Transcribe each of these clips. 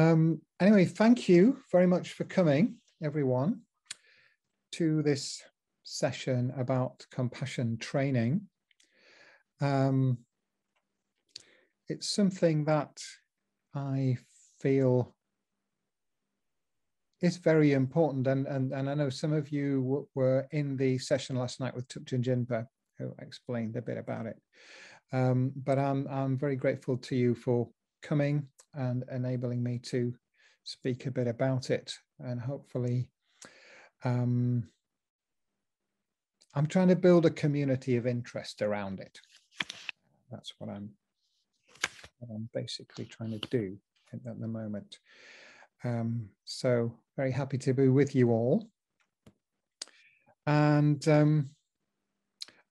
Anyway, thank you very much for coming, everyone, to this session about compassion training. It's something that I feel is very important, and I know some of you were in the session last night with Thupten Jinpa, who explained a bit about it. But I'm very grateful to you for coming and enabling me to speak a bit about it, and hopefully I'm trying to build a community of interest around it. That's what I'm basically trying to do at the moment. So very happy to be with you all. And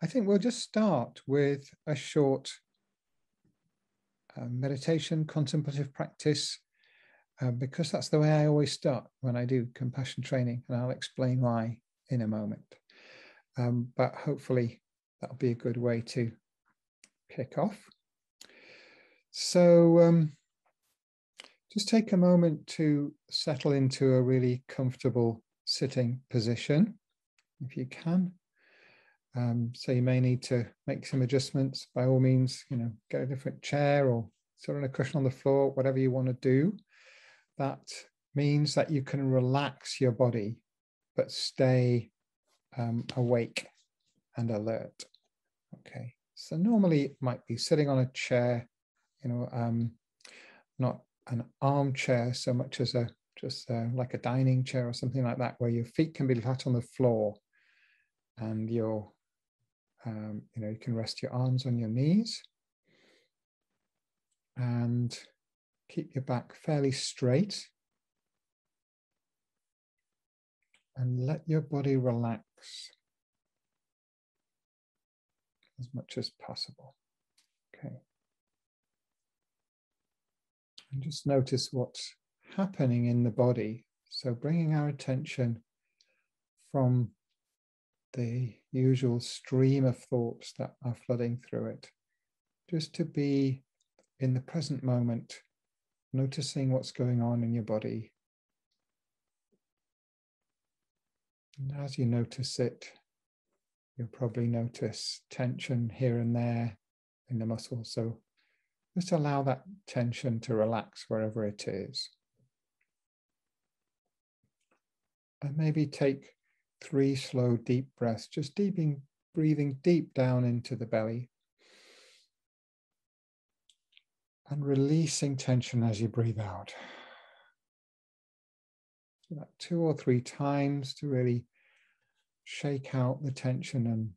I think we'll just start with a short meditation, contemplative practice, because that's the way I always start when I do compassion training, and I'll explain why in a moment. But hopefully that'll be a good way to kick off. So just take a moment to settle into a really comfortable sitting position, if you can. So you may need to make some adjustments. By all means, get a different chair or sit on a cushion on the floor, whatever you want to do. That means that you can relax your body, but stay awake and alert. Okay. So normally it might be sitting on a chair, not an armchair so much as like a dining chair or something like that, where your feet can be flat on the floor, and you can rest your arms on your knees and keep your back fairly straight, and let your body relax as much as possible. Okay. And just notice what's happening in the body. So bringing our attention from the usual stream of thoughts that are flooding through it, just to be in the present moment, noticing what's going on in your body. And as you notice it, you'll probably notice tension here and there in the muscles. So just allow that tension to relax wherever it is. And maybe take 3 slow, deep breaths, just breathing deep down into the belly. And releasing tension as you breathe out. So that 2 or 3 times to really shake out the tension and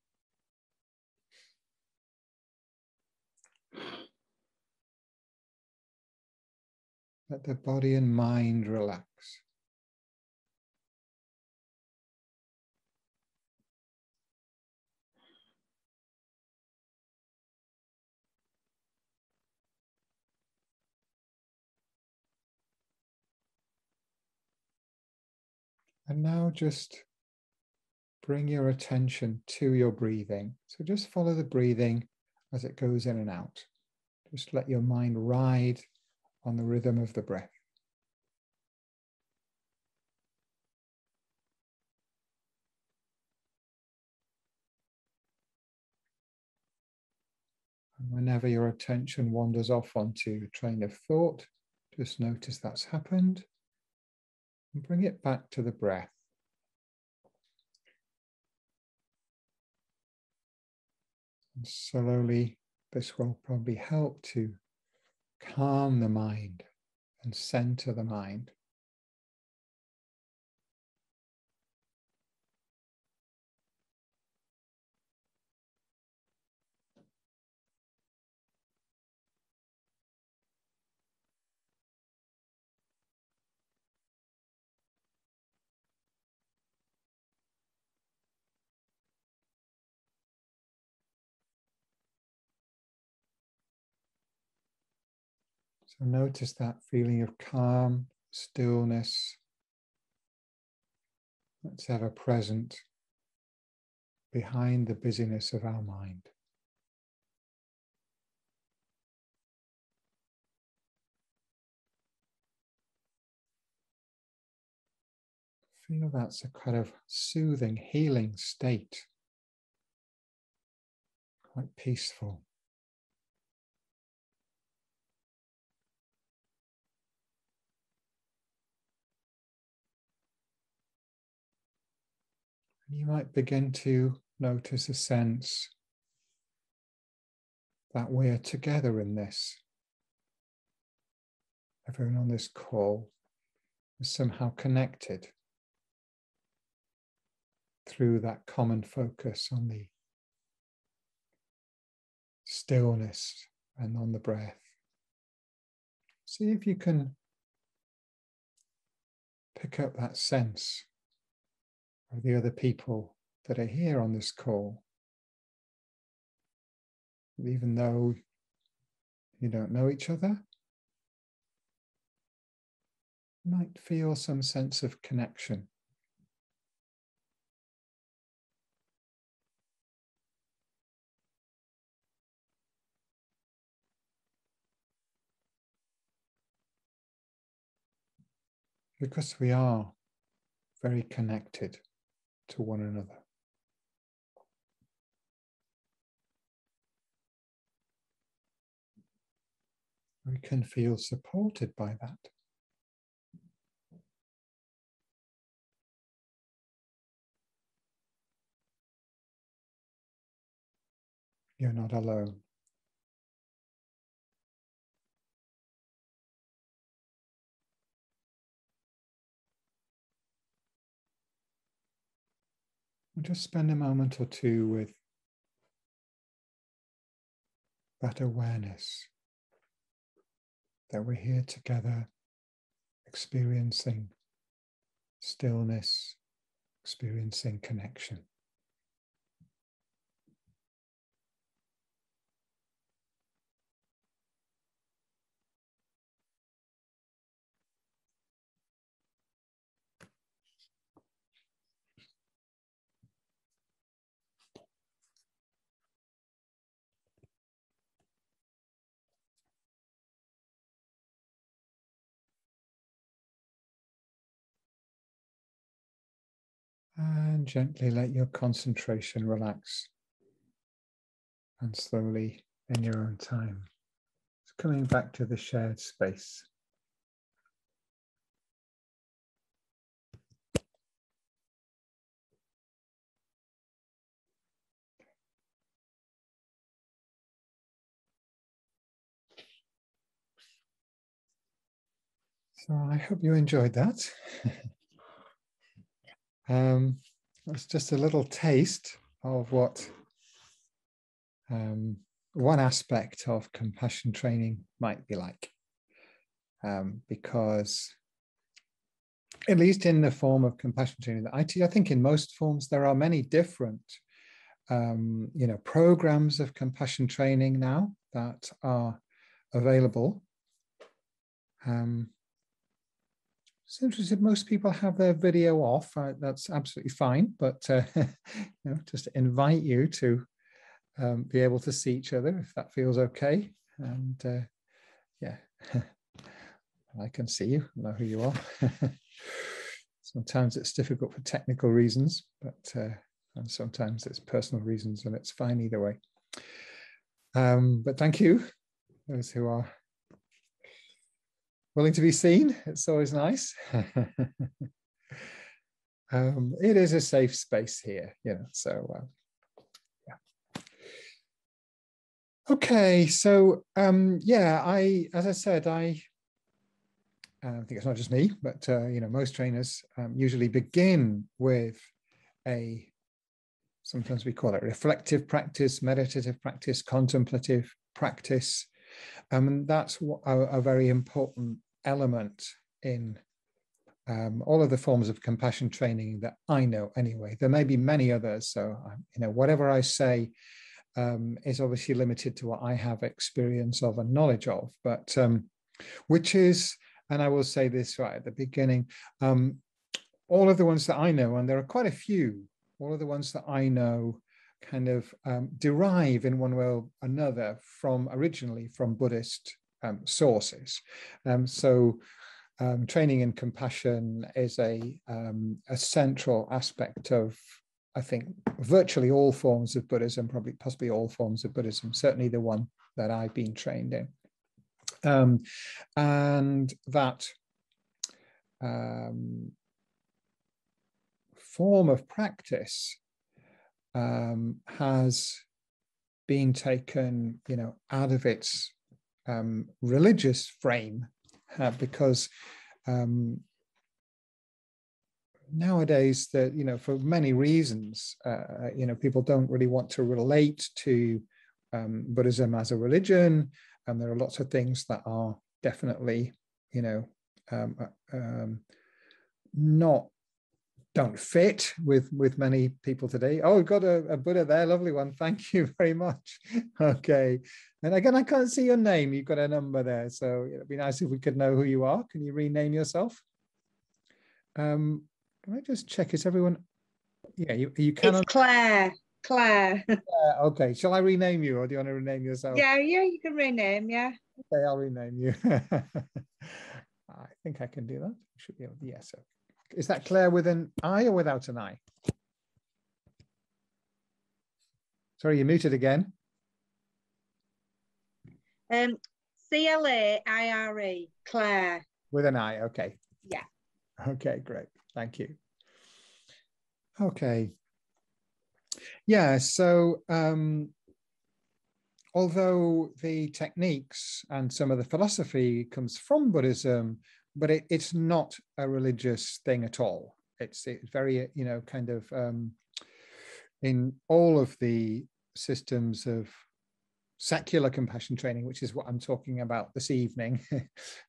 let the body and mind relax. And now just bring your attention to your breathing. So just follow the breathing as it goes in and out. Just let your mind ride on the rhythm of the breath. And whenever your attention wanders off onto a train of thought, just notice that's happened and bring it back to the breath. And slowly, this will probably help to calm the mind and center the mind. So notice that feeling of calm, stillness that's ever present behind the busyness of our mind. Feel that's a kind of soothing, healing state, quite peaceful. And you might begin to notice a sense that we're together in this. Everyone on this call is somehow connected through that common focus on the stillness and on the breath. See if you can pick up that sense of the other people that are here on this call. Even though you don't know each other, you might feel some sense of connection. Because we are very connected to one another. We can feel supported by that. You're not alone. We'll just spend a moment or two with that awareness that we're here together, experiencing stillness, experiencing connection. And gently let your concentration relax. And slowly, in your own time, it's coming back to the shared space. So I hope you enjoyed that. It's just a little taste of what one aspect of compassion training might be like. Because at least in the form of compassion training that I teach, I think in most forms there are many different programs of compassion training now that are available. It's interesting, most people have their video off. That's absolutely fine, but just invite you to be able to see each other if that feels okay. And yeah, I can see you, I know who you are. Sometimes it's difficult for technical reasons, but and sometimes it's personal reasons, and it's fine either way. But thank you, those who are willing to be seen. It's always nice. It is a safe space here, so yeah. Okay, so as I said, I think it's not just me, but most trainers usually begin with sometimes we call it reflective practice, meditative practice, contemplative practice. And that's a very important element in all of the forms of compassion training that I know anyway. There may be many others, so whatever I say is obviously limited to what I have experience of and knowledge of, but which is, and I will say this right at the beginning, all of the ones that I know, and there are quite a few, all of the ones that I know kind of derive in one way or another originally from Buddhist sources. So training in compassion is a central aspect of, I think, virtually all forms of Buddhism, probably possibly all forms of Buddhism, certainly the one that I've been trained in. And that form of practice has been taken, out of its religious frame, because nowadays, that for many reasons, people don't really want to relate to Buddhism as a religion, and there are lots of things that are definitely, don't fit with many people today. Oh, we've got a Buddha there, lovely one. Thank you very much. Okay, and again, I can't see your name. You've got a number there, so it'd be nice if we could know who you are. Can you rename yourself? Can I just check? Is everyone? Yeah, you can. It's Claire. Claire. Okay. Shall I rename you, or do you want to rename yourself? Yeah, you can rename. Yeah. Okay, I'll rename you. I think I can do that. Should be able to. Yes. Okay. Is that Claire with an I or without an I? Sorry, you're muted again. C-L-A-I-R-E. Claire. With an I. Okay. Yeah. Okay, great. Thank you. Okay. Yeah, so although the techniques and some of the philosophy comes from Buddhism, but it's not a religious thing at all. It's very, kind of in all of the systems of secular compassion training, which is what I'm talking about this evening.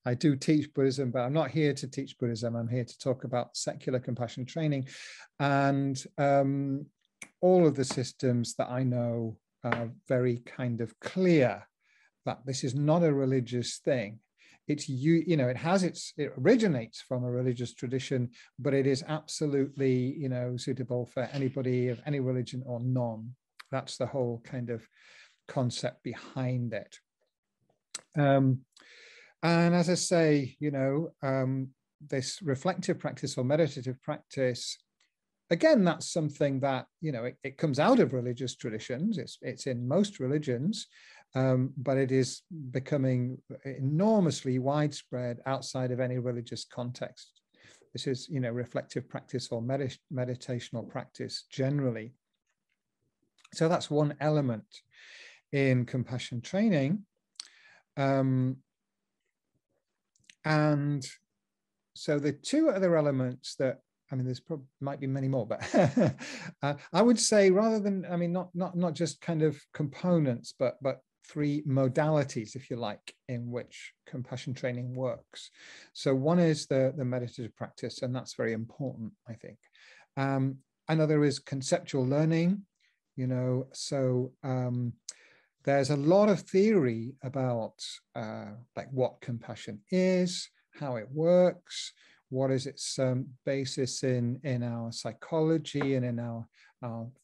I do teach Buddhism, but I'm not here to teach Buddhism. I'm here to talk about secular compassion training. And all of the systems that I know are very kind of clear that this is not a religious thing. It originates from a religious tradition, but it is absolutely, suitable for anybody of any religion or none. That's the whole kind of concept behind it. And as I say, this reflective practice or meditative practice, again, that's something that, it comes out of religious traditions. It's in most religions, but it is becoming enormously widespread outside of any religious context. This is, reflective practice or meditational practice generally. So that's one element in compassion training. And so the two other elements that, there's probably might be many more, but I would say rather than, not just kind of components, but three modalities, if you like, in which compassion training works. So one is the meditative practice, and that's very important, I think. Another is conceptual learning, there's a lot of theory about like what compassion is, how it works, what is its basis in our psychology and in our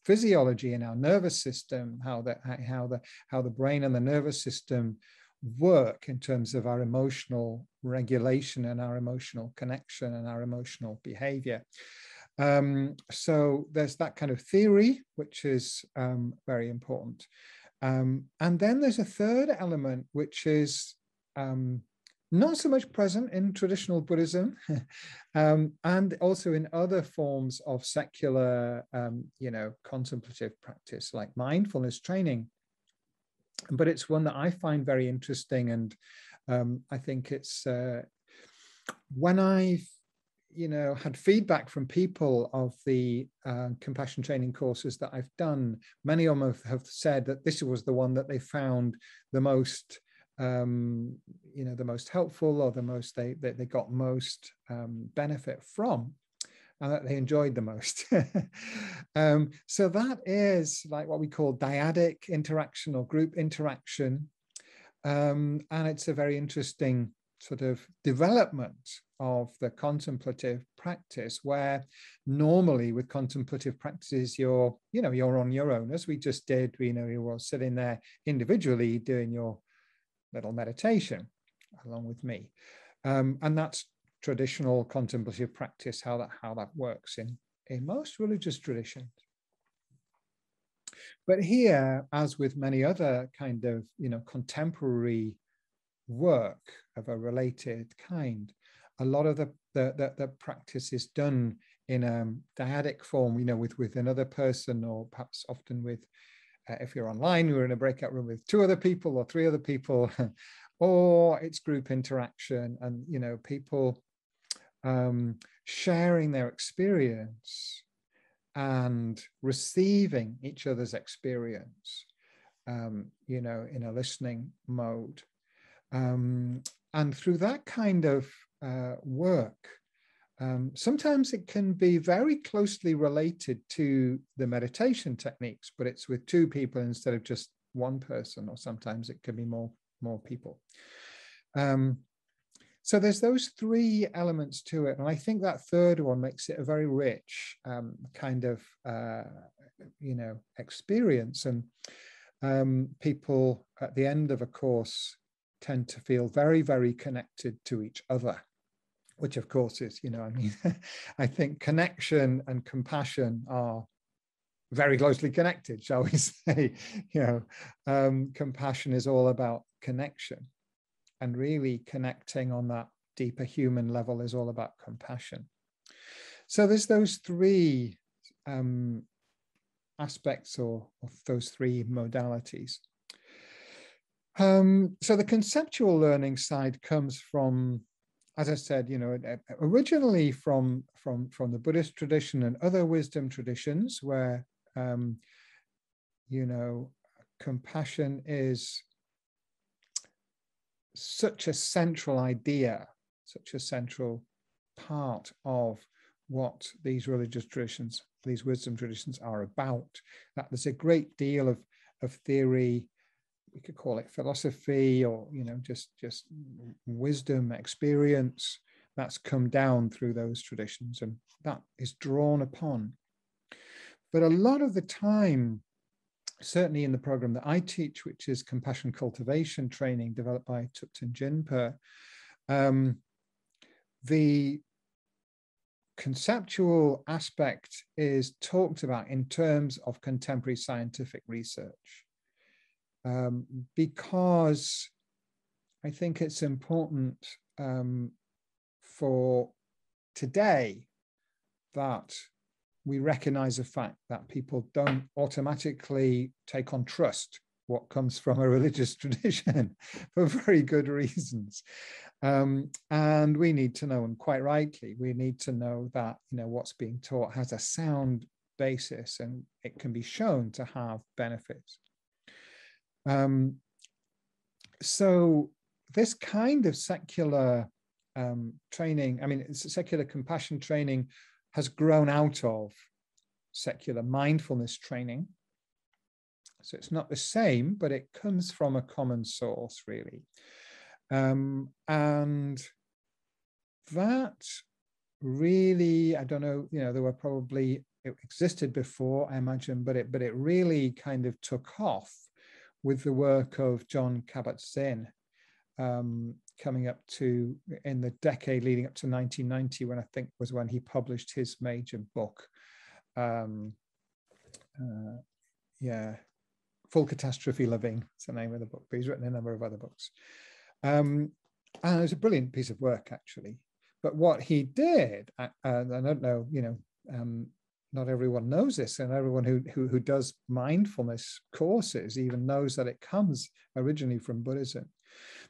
physiology, in our nervous system, how the brain and the nervous system work in terms of our emotional regulation and our emotional connection and our emotional behavior. So there's that kind of theory, which is very important. And then there's a third element, which is not so much present in traditional Buddhism, and also in other forms of secular, contemplative practice like mindfulness training. But it's one that I find very interesting, and I think it's when I've had feedback from people of the compassion training courses that I've done, many of them have said that this was the one that they found the most the most helpful, or the most they got most benefit from, and that they enjoyed the most. So that is like what we call dyadic interaction or group interaction, and it's a very interesting sort of development of the contemplative practice, where normally with contemplative practices you're on your own, as we just did. You were sitting there individually doing your little meditation along with me, and that's traditional contemplative practice, how that works in most religious traditions. But here, as with many other kind of, contemporary work of a related kind, a lot of the practice is done in a dyadic form, with another person, or perhaps often with, if you're online, you're in a breakout room with 2 other people or 3 other people, or it's group interaction, and, people sharing their experience and receiving each other's experience, in a listening mode. And through that kind of work, sometimes it can be very closely related to the meditation techniques, but it's with 2 people instead of just 1 person, or sometimes it can be more people. So there's those 3 elements to it. And I think that third one makes it a very rich kind of, experience. And people at the end of a course tend to feel very, very connected to each other, which of course is, I think connection and compassion are very closely connected, shall we say. Compassion is all about connection. And really connecting on that deeper human level is all about compassion. So there's those 3 aspects, or of those 3 modalities. So the conceptual learning side comes from, as I said, originally from the Buddhist tradition and other wisdom traditions, where compassion is such a central idea, such a central part of what these religious traditions, these wisdom traditions are about, that there's a great deal of theory, we could call it philosophy, or just wisdom, experience, that's come down through those traditions, and that is drawn upon. But a lot of the time, certainly in the program that I teach, which is compassion cultivation training developed by Thupten Jinpa, the conceptual aspect is talked about in terms of contemporary scientific research, because I think it's important for today that we recognize the fact that people don't automatically take on trust what comes from a religious tradition for very good reasons. And we need to know, and quite rightly, we need to know that what's being taught has a sound basis and it can be shown to have benefits. So this kind of secular training, it's secular compassion training, has grown out of secular mindfulness training. So it's not the same, but it comes from a common source, really. And that really, I don't know, there were probably, it existed before, I imagine, but it really kind of took off with the work of Jon Kabat-Zinn, coming up to, in the decade leading up to 1990, when I think was when he published his major book. Full Catastrophe Living, it's the name of the book, but he's written a number of other books. And it was a brilliant piece of work, actually. But what he did, and I don't know, not everyone knows this, and everyone who does mindfulness courses even knows that it comes originally from Buddhism.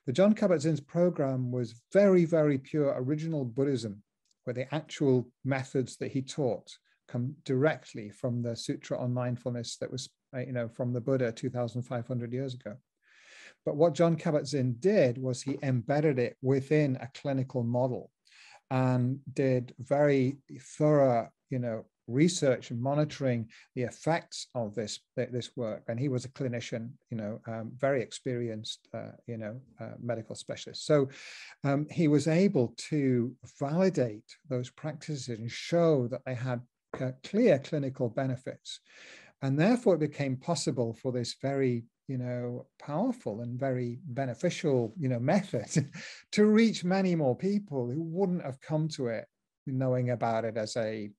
The Jon Kabat-Zinn's program was very, very pure original Buddhism, where the actual methods that he taught come directly from the Sutra on Mindfulness that was, from the Buddha 2,500 years ago. But what Jon Kabat-Zinn did was he embedded it within a clinical model and did very thorough, research and monitoring the effects of this work. And he was a clinician, very experienced, medical specialist. So he was able to validate those practices and show that they had clear clinical benefits. And therefore it became possible for this very, powerful and very beneficial, method to reach many more people who wouldn't have come to it knowing about it as a,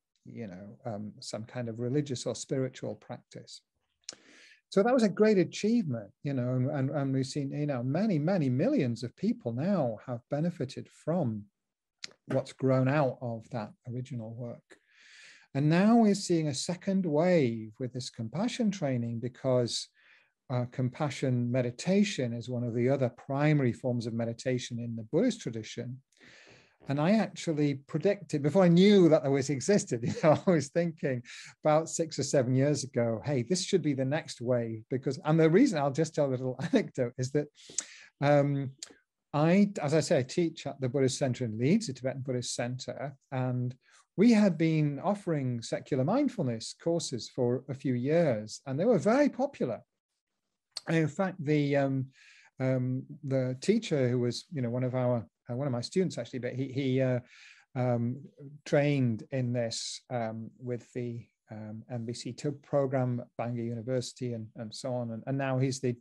some kind of religious or spiritual practice. So that was a great achievement, and we've seen, many, many millions of people now have benefited from what's grown out of that original work. And now we're seeing a second wave with this compassion training, because compassion meditation is one of the other primary forms of meditation in the Buddhist tradition. And I actually predicted, before I knew that there existed, I was thinking about 6 or 7 years ago, hey, this should be the next wave, because, and the reason, I'll just tell a little anecdote, is that as I say, I teach at the Buddhist Center in Leeds, the Tibetan Buddhist Center, and we had been offering secular mindfulness courses for a few years, and they were very popular. And in fact, the teacher, who was, one of my students actually, but he trained in this with the MBC TUB program, Bangor University, and so on, and now he's the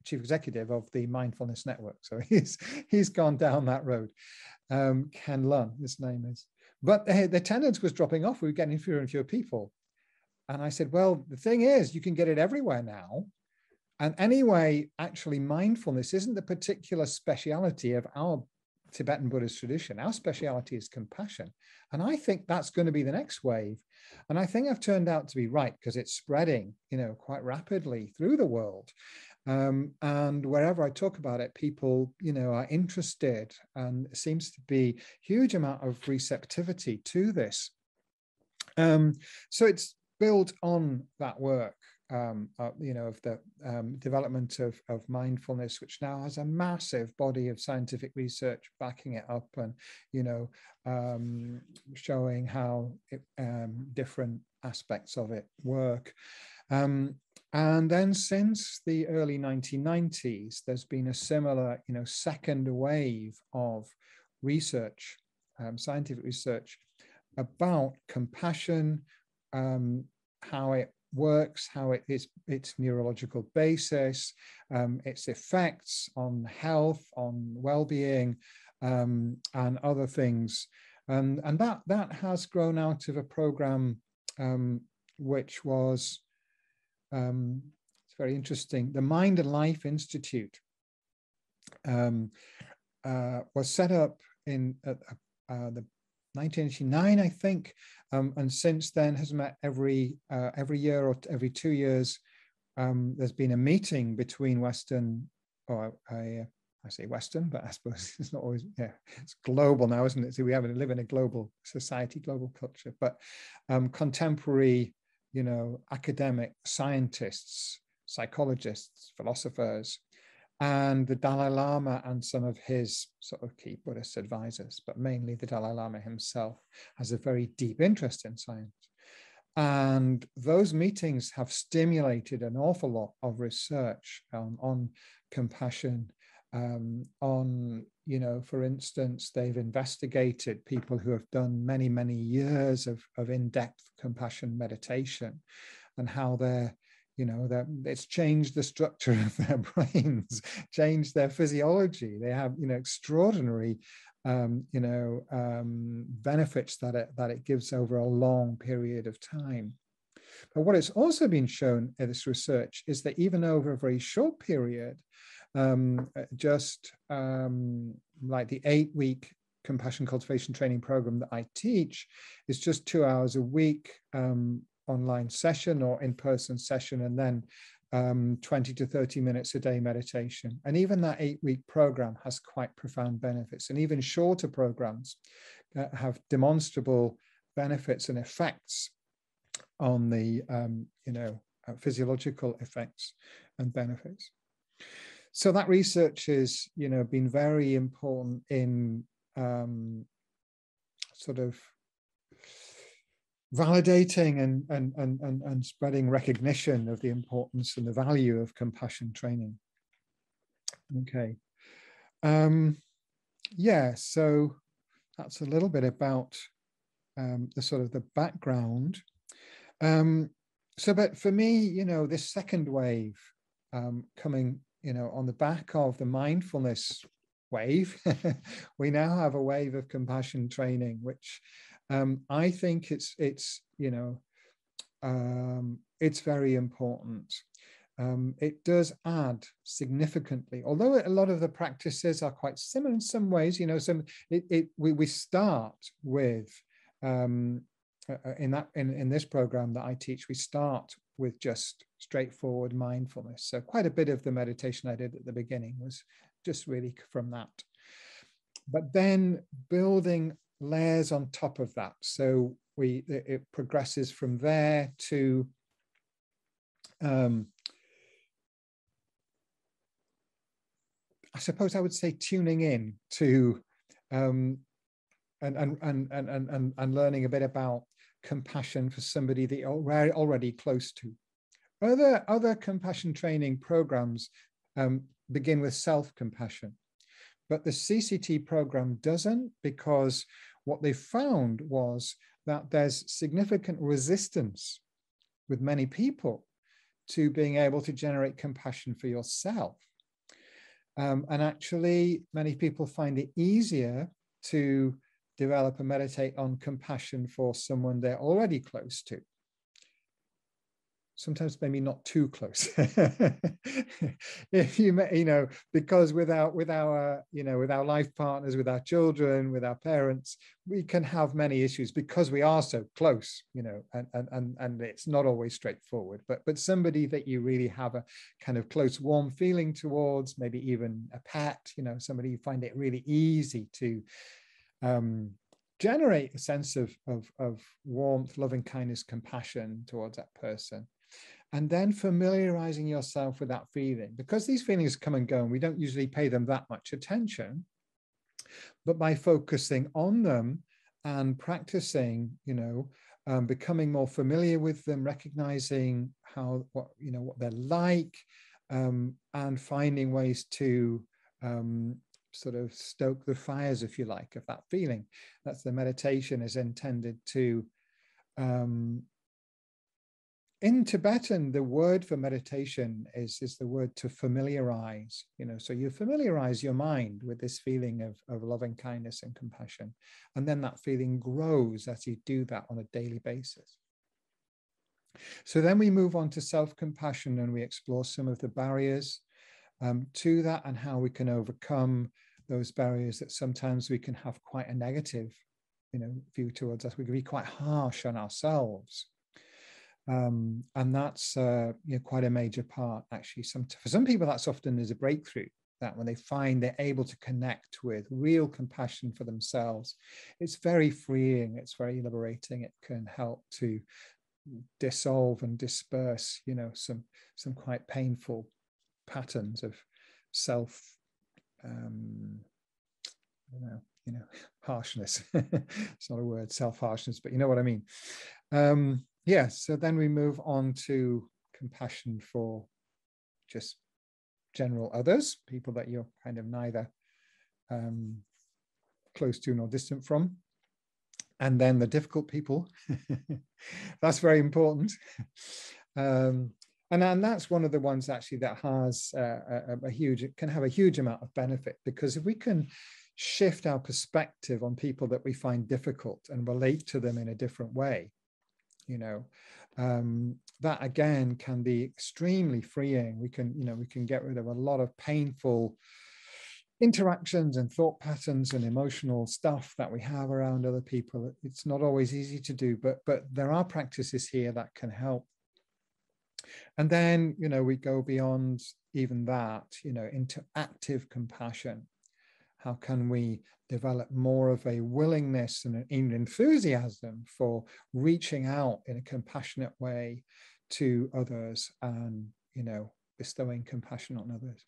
chief executive of the Mindfulness Network. So he's gone down that road. Ken Lunn, his name is. But the attendance was dropping off. We were getting fewer and fewer people. And I said, well, the thing is, you can get it everywhere now. And anyway, actually, mindfulness isn't the particular speciality of our Tibetan Buddhist tradition. Our speciality is compassion. And I think that's going to be the next wave. And I think I've turned out to be right, because it's spreading, quite rapidly through the world. And wherever I talk about it, people, are interested, and there seems to be a huge amount of receptivity to this. So it's built on that work, of the development of mindfulness, which now has a massive body of scientific research backing it up, and showing how different aspects of it work. And then since the early 1990s, there's been a similar, second wave of research, scientific research about compassion, how it works, how it is, its neurological basis, its effects on health, on well-being, and other things. And that has grown out of a program which was, it's very interesting. The Mind and Life Institute was set up in the 1989, I think, and since then has met every year or every 2 years. There's been a meeting between Western, or I say Western, but I suppose it's not always, it's global now, isn't it? So we live in a global society, global culture, but contemporary, academic scientists, psychologists, philosophers, and the Dalai Lama and some of his sort of key Buddhist advisors, but mainly the Dalai Lama himself has a very deep interest in science. And those meetings have stimulated an awful lot of research on compassion. For instance, they've investigated people who have done many, many years of in-depth compassion meditation, and how they're, it's changed the structure of their brains, changed their physiology. They have, extraordinary, benefits that it gives over a long period of time. But what it's also been shown in this research is that even over a very short period, just like the 8-week compassion cultivation training program that I teach, is just 2 hours a week, online session or in-person session, and then 20 to 30 minutes a day meditation. And even that 8-week program has quite profound benefits. And even shorter programs have demonstrable benefits and effects on the physiological effects and benefits. So that research has been very important in sort of validating and spreading recognition of the importance and the value of compassion training. Okay. So that's a little bit about the sort of the background. So, but for me, this second wave coming, on the back of the mindfulness wave, we now have a wave of compassion training, which I think it's very important. It does add significantly, although a lot of the practices are quite similar in some ways. We start with in this program that I teach, we start with just straightforward mindfulness. So quite a bit of the meditation I did at the beginning was just really from that. But then building layers on top of that. So it progresses from there to I suppose I would say tuning in to and learning a bit about compassion for somebody that you're already close to. Other compassion training programs begin with self-compassion, but the CCT program doesn't, because what they found was that there's significant resistance with many people to being able to generate compassion for yourself. And actually, many people find it easier to develop and meditate on compassion for someone they're already close to. Sometimes maybe not too close. If because with our life partners, with our children, with our parents, we can have many issues because we are so close, and it's not always straightforward. But somebody that you really have a kind of close, warm feeling towards, maybe even a pet, somebody you find it really easy to generate a sense of warmth, loving kindness, compassion towards that person. And then familiarizing yourself with that feeling, because these feelings come and go and we don't usually pay them that much attention. But by focusing on them and practicing, becoming more familiar with them, recognizing what they're like, and finding ways to sort of stoke the fires, if you like, of that feeling. That's the meditation is intended to. In Tibetan, the word for meditation is the word to familiarize, so you familiarize your mind with this feeling of loving kindness and compassion. And then that feeling grows as you do that on a daily basis. So then we move on to self-compassion and we explore some of the barriers to that and how we can overcome those barriers that sometimes we can have quite a negative, view towards us. We can be quite harsh on ourselves. And that's quite a major part, actually. For some people, that's often is a breakthrough, that when they find they're able to connect with real compassion for themselves, it's very freeing, it's very liberating. It can help to dissolve and disperse, some quite painful patterns of self, harshness. It's not a word, self-harshness, but you know what I mean. So then we move on to compassion for just general others, people that you're kind of neither close to nor distant from. And then the difficult people. That's very important. And that's one of the ones actually that has can have a huge amount of benefit, because if we can shift our perspective on people that we find difficult and relate to them in a different way, that again can be extremely freeing. We can get rid of a lot of painful interactions and thought patterns and emotional stuff that we have around other people. It's not always easy to do, but there are practices here that can help. And then, we go beyond even that, into active compassion. How can we develop more of a willingness and an enthusiasm for reaching out in a compassionate way to others and, bestowing compassion on others?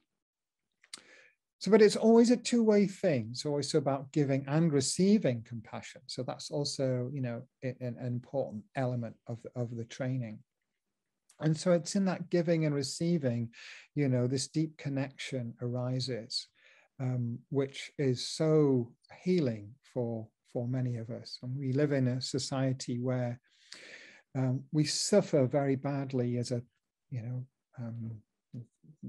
So, but it's always a two-way thing. It's always about giving and receiving compassion. So that's also, an important element of the training. And so it's in that giving and receiving, this deep connection arises, which is so healing for many of us. And we live in a society where We suffer very badly as a, you know,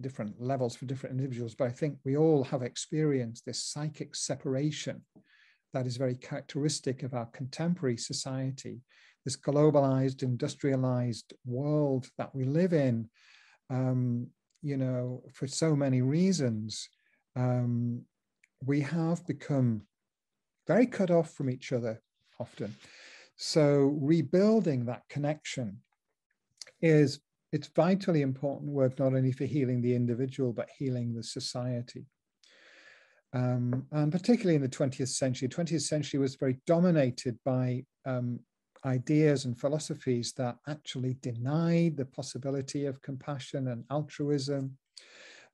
different levels for different individuals, but I think we all have experienced this psychic separation that is very characteristic of our contemporary society, this globalized, industrialized world that we live in, you know, for so many reasons. We have become very cut off from each other often. So rebuilding that connection it's vitally important work, not only for healing the individual, but healing the society. And particularly in the 20th century. 20th century was very dominated by ideas and philosophies that actually denied the possibility of compassion and altruism.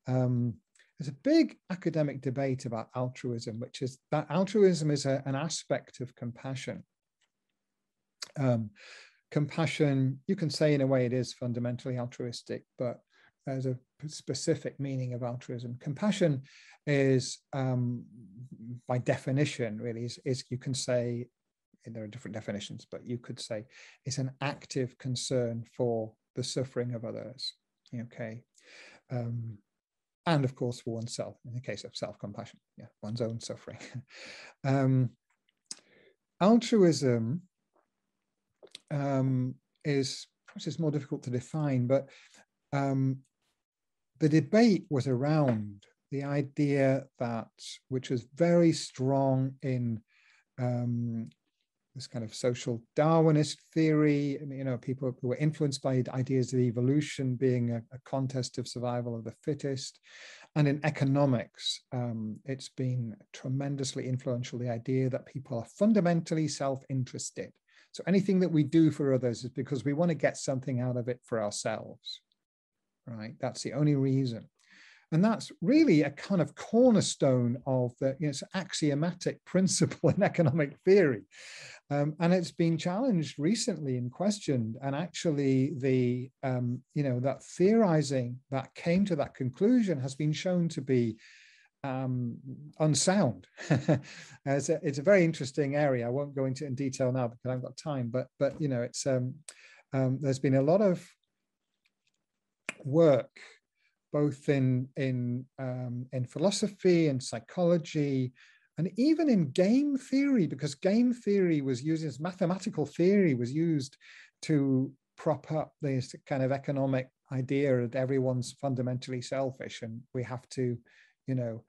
There's a big academic debate about altruism, which is that altruism is an aspect of compassion. Compassion, you can say in a way it is fundamentally altruistic, but there's a specific meaning of altruism. Compassion is, by definition, really, is you can say, there are different definitions, but you could say it's an active concern for the suffering of others, okay? And of course for oneself, in the case of self-compassion, yeah, one's own suffering. Altruism is perhaps more difficult to define, but the debate was around the idea that, which was very strong in this kind of social Darwinist theory, you know, people who were influenced by ideas of evolution being a contest of survival of the fittest. And in economics, it's been tremendously influential, the idea that people are fundamentally self-interested. So anything that we do for others is because we want to get something out of it for ourselves, right? That's the only reason. And that's really a kind of cornerstone of the, you know, it's an axiomatic principle in economic theory. And it's been challenged recently and questioned. And actually the, you know, that theorizing that came to that conclusion has been shown to be unsound. It's a very interesting area. I won't go into it in detail now because I haven't got time, but you know, it's there's been a lot of work both in philosophy and psychology, and even in game theory, because game theory was used as mathematical theory, was used to prop up this kind of economic idea that everyone's fundamentally selfish and we have to, you know,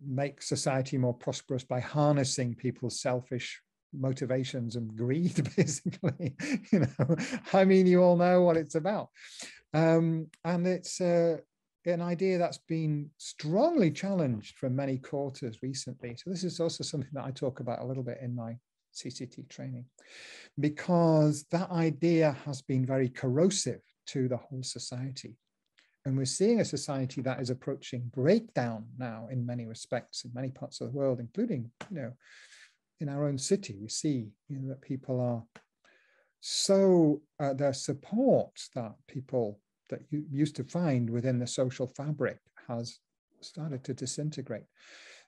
make society more prosperous by harnessing people's selfish motivations and greed, basically. You know, I mean, you all know what it's about. And it's an idea that's been strongly challenged from many quarters recently. So this is also something that I talk about a little bit in my CCT training, because that idea has been very corrosive to the whole society. And we're seeing a society that is approaching breakdown now in many respects, in many parts of the world, including, you know, in our own city. We see, you know, that people are so, their support that people that you used to find within the social fabric has started to disintegrate.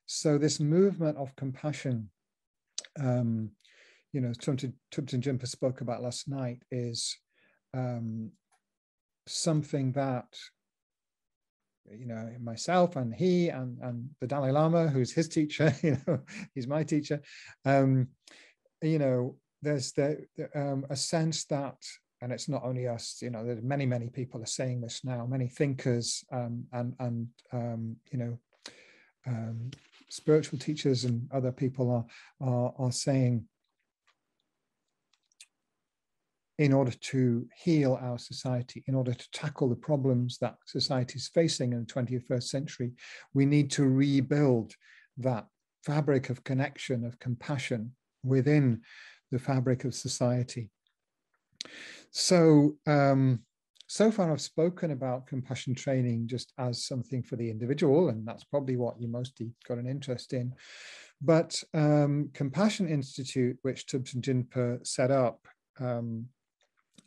So this movement of compassion, you know, Thubten Jinpa spoke about last night, is something that, you know, myself and he and the Dalai Lama, who's his teacher, you know, he's my teacher, you know, there's a sense that, and it's not only us, you know, there's many people are saying this now, many thinkers and you know, spiritual teachers and other people are saying, in order to heal our society, in order to tackle the problems that society is facing in the 21st century, we need to rebuild that fabric of connection, of compassion within the fabric of society. So, so far I've spoken about compassion training just as something for the individual, and that's probably what you mostly got an interest in. But Compassion Institute, which Thubten Jinpa set up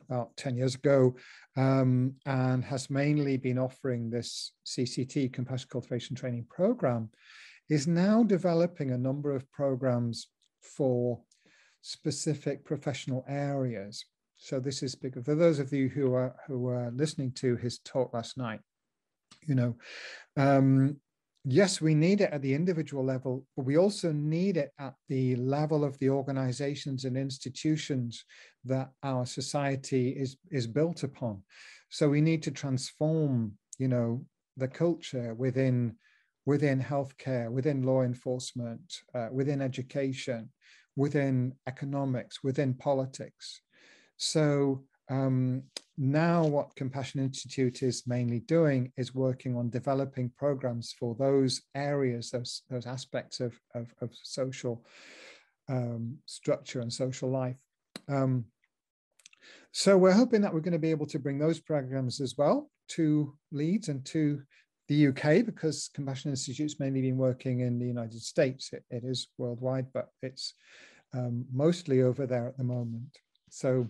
about 10 years ago, and has mainly been offering this CCT, Compassion Cultivation Training Program, is now developing a number of programs for specific professional areas. So this is big. For those of you who are listening to his talk last night, you know, yes, we need it at the individual level, but we also need it at the level of the organizations and institutions that our society is built upon. So we need to transform, you know, the culture within healthcare, within law enforcement, within education, within economics, within politics. So now what Compassion Institute is mainly doing is working on developing programs for those areas, those aspects of social structure and social life. So we're hoping that we're going to be able to bring those programs as well to Leeds and to the UK, because Compassion Institute's mainly been working in the United States. It is worldwide, but it's mostly over there at the moment. So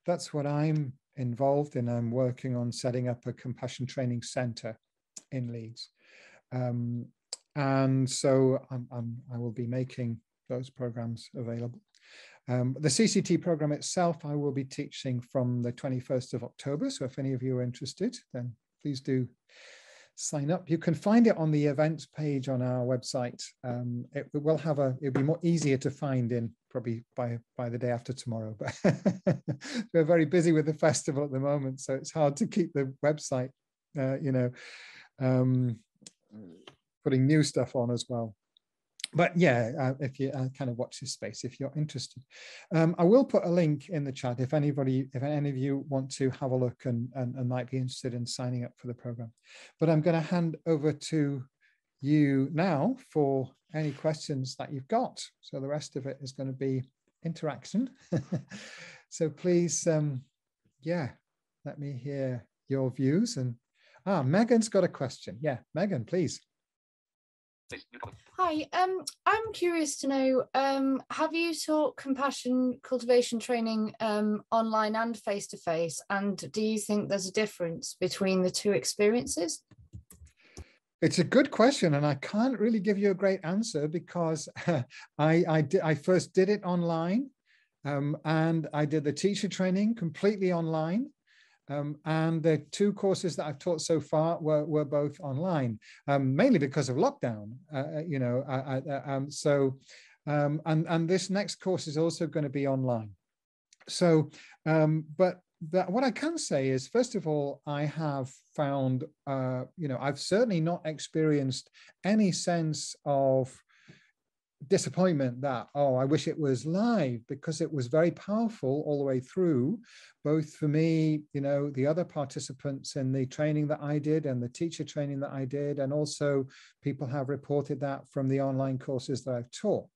that's what I'm involved in. I'm working on setting up a compassion training center in Leeds. And so I will be making those programs available. The CCT program itself, I will be teaching from the 21st of October. So if any of you are interested, then please do sign up. You can find it on the events page on our website. It will have it'll be more easier to find in probably by the day after tomorrow, but we're very busy with the festival at the moment, so it's hard to keep the website, you know, putting new stuff on as well. But yeah, if you kind of watch this space, if you're interested, I will put a link in the chat if any of you want to have a look and might be interested in signing up for the program. But I'm going to hand over to you now for any questions that you've got. So the rest of it is going to be interaction. So please, yeah, let me hear your views. And Megan's got a question. Yeah, Megan, please. Hi, I'm curious to know, have you taught compassion cultivation training online and face-to-face? And do you think there's a difference between the two experiences? It's a good question, and I can't really give you a great answer because I first did it online, and I did the teacher training completely online. And the two courses that I've taught so far were both online, mainly because of lockdown, you know. And this next course is also going to be online. So, but what I can say is, first of all, I have found, you know, I've certainly not experienced any sense of disappointment that, oh, I wish it was live, because it was very powerful all the way through, both for me, you know, the other participants in the training that I did and the teacher training that I did, and also people have reported that from the online courses that I've taught.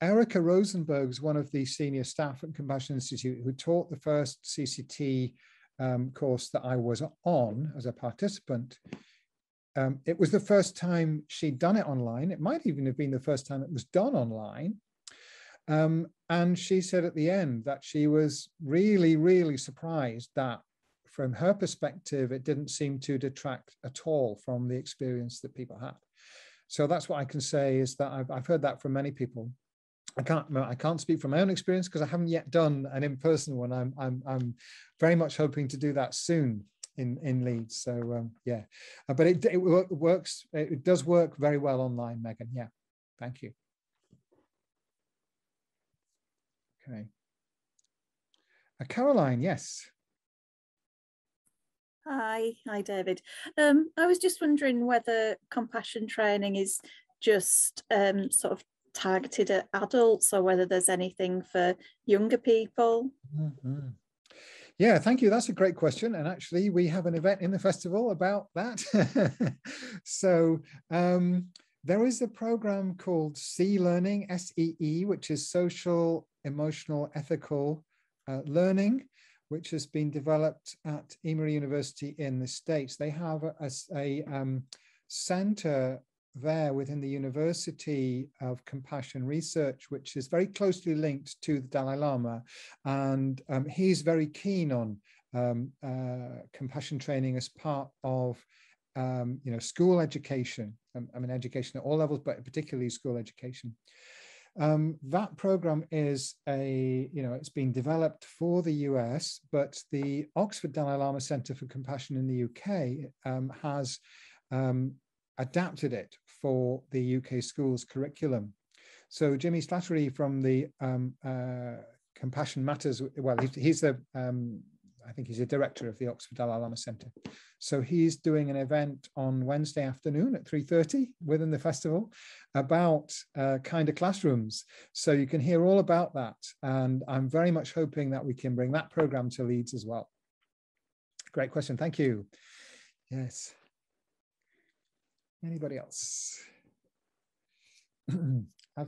Erica Rosenberg's one of the senior staff at Compassion Institute who taught the first CCT course that I was on as a participant. It was the first time she'd done it online. It might even have been the first time it was done online. And she said at the end that she was really, really surprised that from her perspective, it didn't seem to detract at all from the experience that people had. So that's what I can say, is that I've heard that from many people. I can't speak from my own experience because I haven't yet done an in-person one. I'm very much hoping to do that soon in Leeds. So yeah, but it works. It does work very well online, Megan. Yeah, thank you. Okay, Caroline, yes. Hi, David. I was just wondering whether compassion training is just sort of targeted at adults, or whether there's anything for younger people. Mm-hmm. Yeah, thank you. That's a great question. And actually, we have an event in the festival about that. So there is a program called SEE-Learning, SEE, which is Social, Emotional, Ethical Learning, which has been developed at Emory University in the States. They have a center there within the University of Compassion Research, which is very closely linked to the Dalai Lama. And he's very keen on compassion training as part of you know, school education. I mean, education at all levels, but particularly school education. That program is it's been developed for the US, but the Oxford Dalai Lama Centre for Compassion in the UK has adapted it for the UK schools curriculum. So Jimmy Slattery from the Compassion Matters, well, he's the, I think he's a director of the Oxford Dalai Lama Centre. So he's doing an event on Wednesday afternoon at 3:30 within the festival about kinder classrooms. So you can hear all about that. And I'm very much hoping that we can bring that program to Leeds as well. Great question. Thank you. Yes. Anybody else?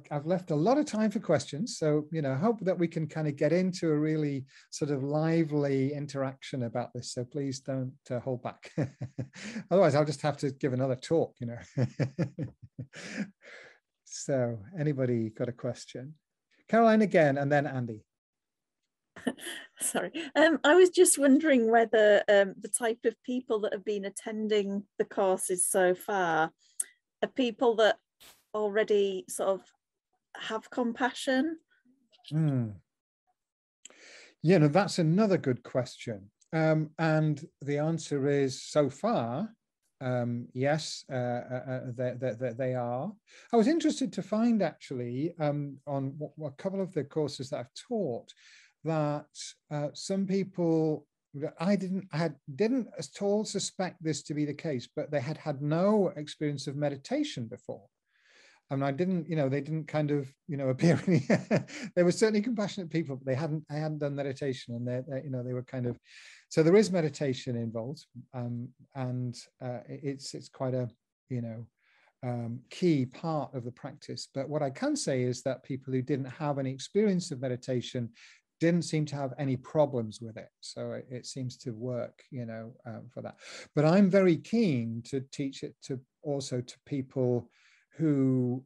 I've left a lot of time for questions, so I hope that we can kind of get into a really sort of lively interaction about this. So please don't hold back. Otherwise, I'll just have to give another talk. So, anybody got a question? Caroline again, and then Andy. Sorry, I was just wondering whether the type of people that have been attending the courses so far are people that already sort of have compassion. That's another good question, and the answer is so far yes, they are. I was interested to find actually on a couple of the courses that I've taught that some people, I didn't at all suspect this to be the case, but they had no experience of meditation before. And I didn't, they didn't kind of, appear. They were certainly compassionate people, but I hadn't done meditation, and they were kind of. So there is meditation involved, and it's quite a, key part of the practice. But what I can say is that people who didn't have any experience of meditation didn't seem to have any problems with it. So it seems to work, for that. But I'm very keen to teach it also to people who,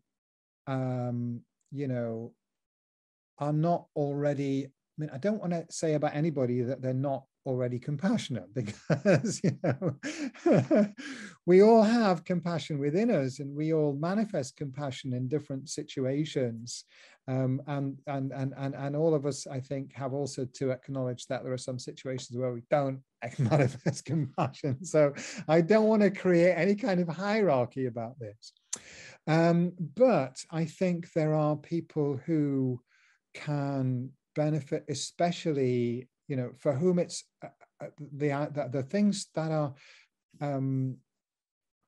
are not already, I don't want to say about anybody that they're not already compassionate, because, we all have compassion within us, and we all manifest compassion in different situations. And all of us, I think, have also to acknowledge that there are some situations where we don't manifest compassion. So I don't want to create any kind of hierarchy about this. But I think there are people who can benefit, especially, for whom it's the things that are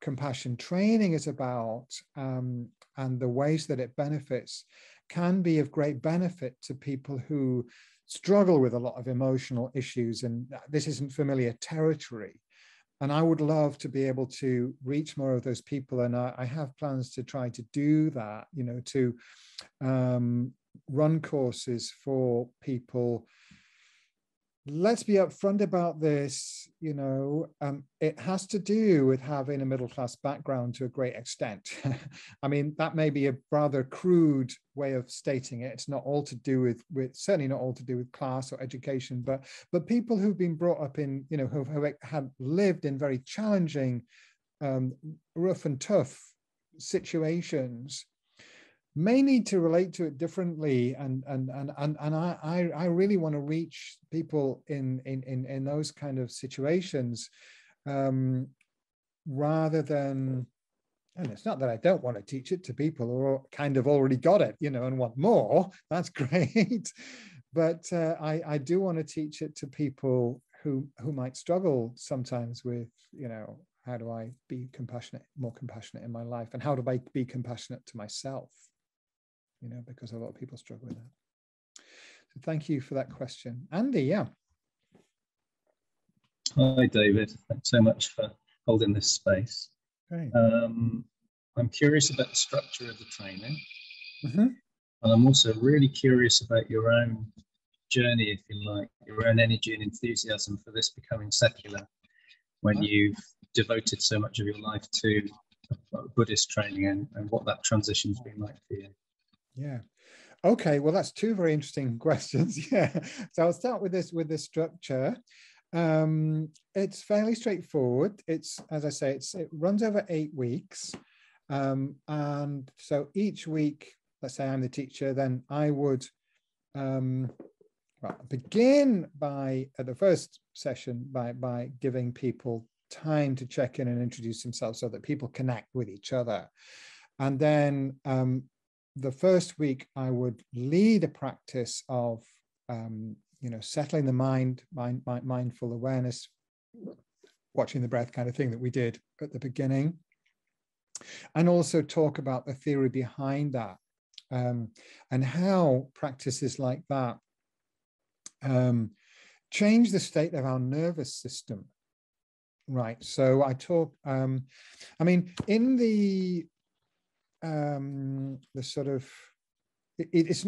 compassion training is about, and the ways that it benefits can be of great benefit to people who struggle with a lot of emotional issues, and this isn't familiar territory. And I would love to be able to reach more of those people. And I have plans to try to do that, to run courses for people. Let's be upfront about this, it has to do with having a middle-class background to a great extent. I mean, that may be a rather crude way of stating it. It's not all to do with certainly not all to do with class or education, but people who've been brought up in, who have lived in very challenging, rough and tough situations may need to relate to it differently, and I really want to reach people in those kind of situations, rather than, and it's not that I don't want to teach it to people who are kind of already got it, and want more. That's great, but I do want to teach it to people who might struggle sometimes with, how do I be more compassionate in my life, and how do I be compassionate to myself? Because a lot of people struggle with that. So thank you for that question. Andy, yeah. Hi, David. Thanks so much for holding this space. Great. I'm curious about the structure of the training. Mm-hmm. And I'm also really curious about your own journey, if you like, your own energy and enthusiasm for this becoming secular, when you've devoted so much of your life to Buddhist training, and what that transition's been like for you. Yeah. Okay. Well, that's two very interesting questions. Yeah. So I'll start with this structure. It's fairly straightforward. It's, as I say, it runs over 8 weeks. And so each week let's say I'm the teacher, then I would begin by, at the first session, by giving people time to check in and introduce themselves so that people connect with each other. And then the first week, I would lead a practice of, settling the mind, mindful awareness, watching the breath kind of thing that we did at the beginning. And also talk about the theory behind that, and how practices like that change the state of our nervous system. Right. So I talk, in the sort of, it's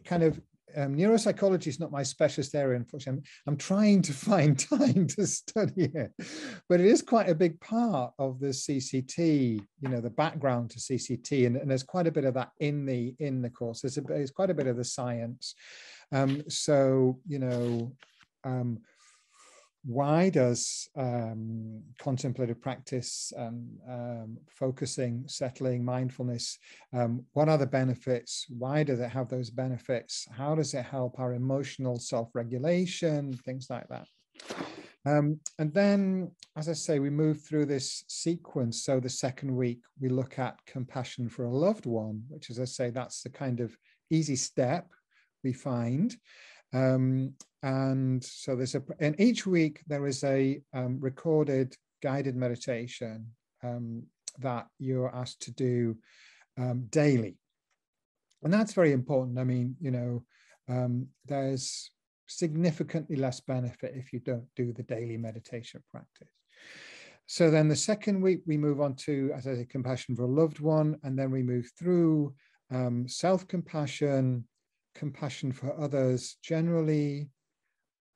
kind of, neuropsychology is not my specialist area, unfortunately. I'm trying to find time to study it, but it is quite a big part of the CCT, the background to CCT, and there's quite a bit of that in the course. There's quite a bit of the science. Why does contemplative practice, focusing, settling, mindfulness, what are the benefits? Why does it have those benefits? How does it help our emotional self-regulation? Things like that. And then, as I say, we move through this sequence. So the second week, we look at compassion for a loved one, which, as I say, that's the kind of easy step we find. And so in each week, there is a recorded guided meditation that you're asked to do daily. And that's very important. There's significantly less benefit if you don't do the daily meditation practice. So then the second week, we move on to, as I say, compassion for a loved one. And then we move through self-compassion, compassion for others generally,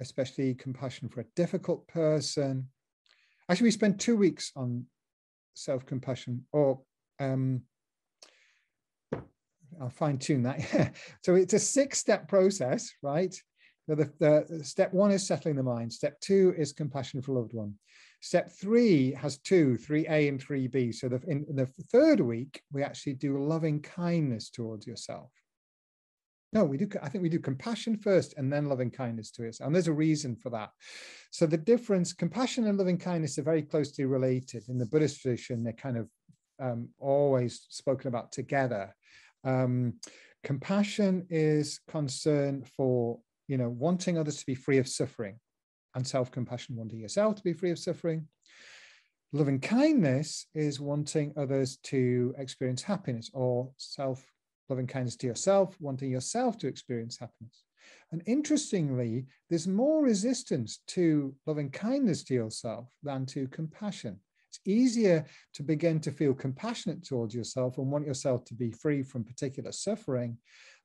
especially compassion for a difficult person. Actually, we spent 2 weeks on self-compassion, or I'll fine-tune that. Yeah. So it's a 6-step process, right? So the step 1 is settling the mind. Step 2 is compassion for a loved one. Step 3 has 3A and 3B. So in the third week, we actually do loving kindness towards yourself. No, we do. I think we do compassion first and then loving kindness to yourself. And there's a reason for that. So the difference, compassion and loving kindness are very closely related. In the Buddhist tradition, they're kind of always spoken about together. Compassion is concern for, wanting others to be free of suffering, and self-compassion, wanting yourself to be free of suffering. Loving kindness is wanting others to experience happiness, or loving kindness to yourself, wanting yourself to experience happiness. And interestingly, there's more resistance to loving kindness to yourself than to compassion. It's easier to begin to feel compassionate towards yourself and want yourself to be free from particular suffering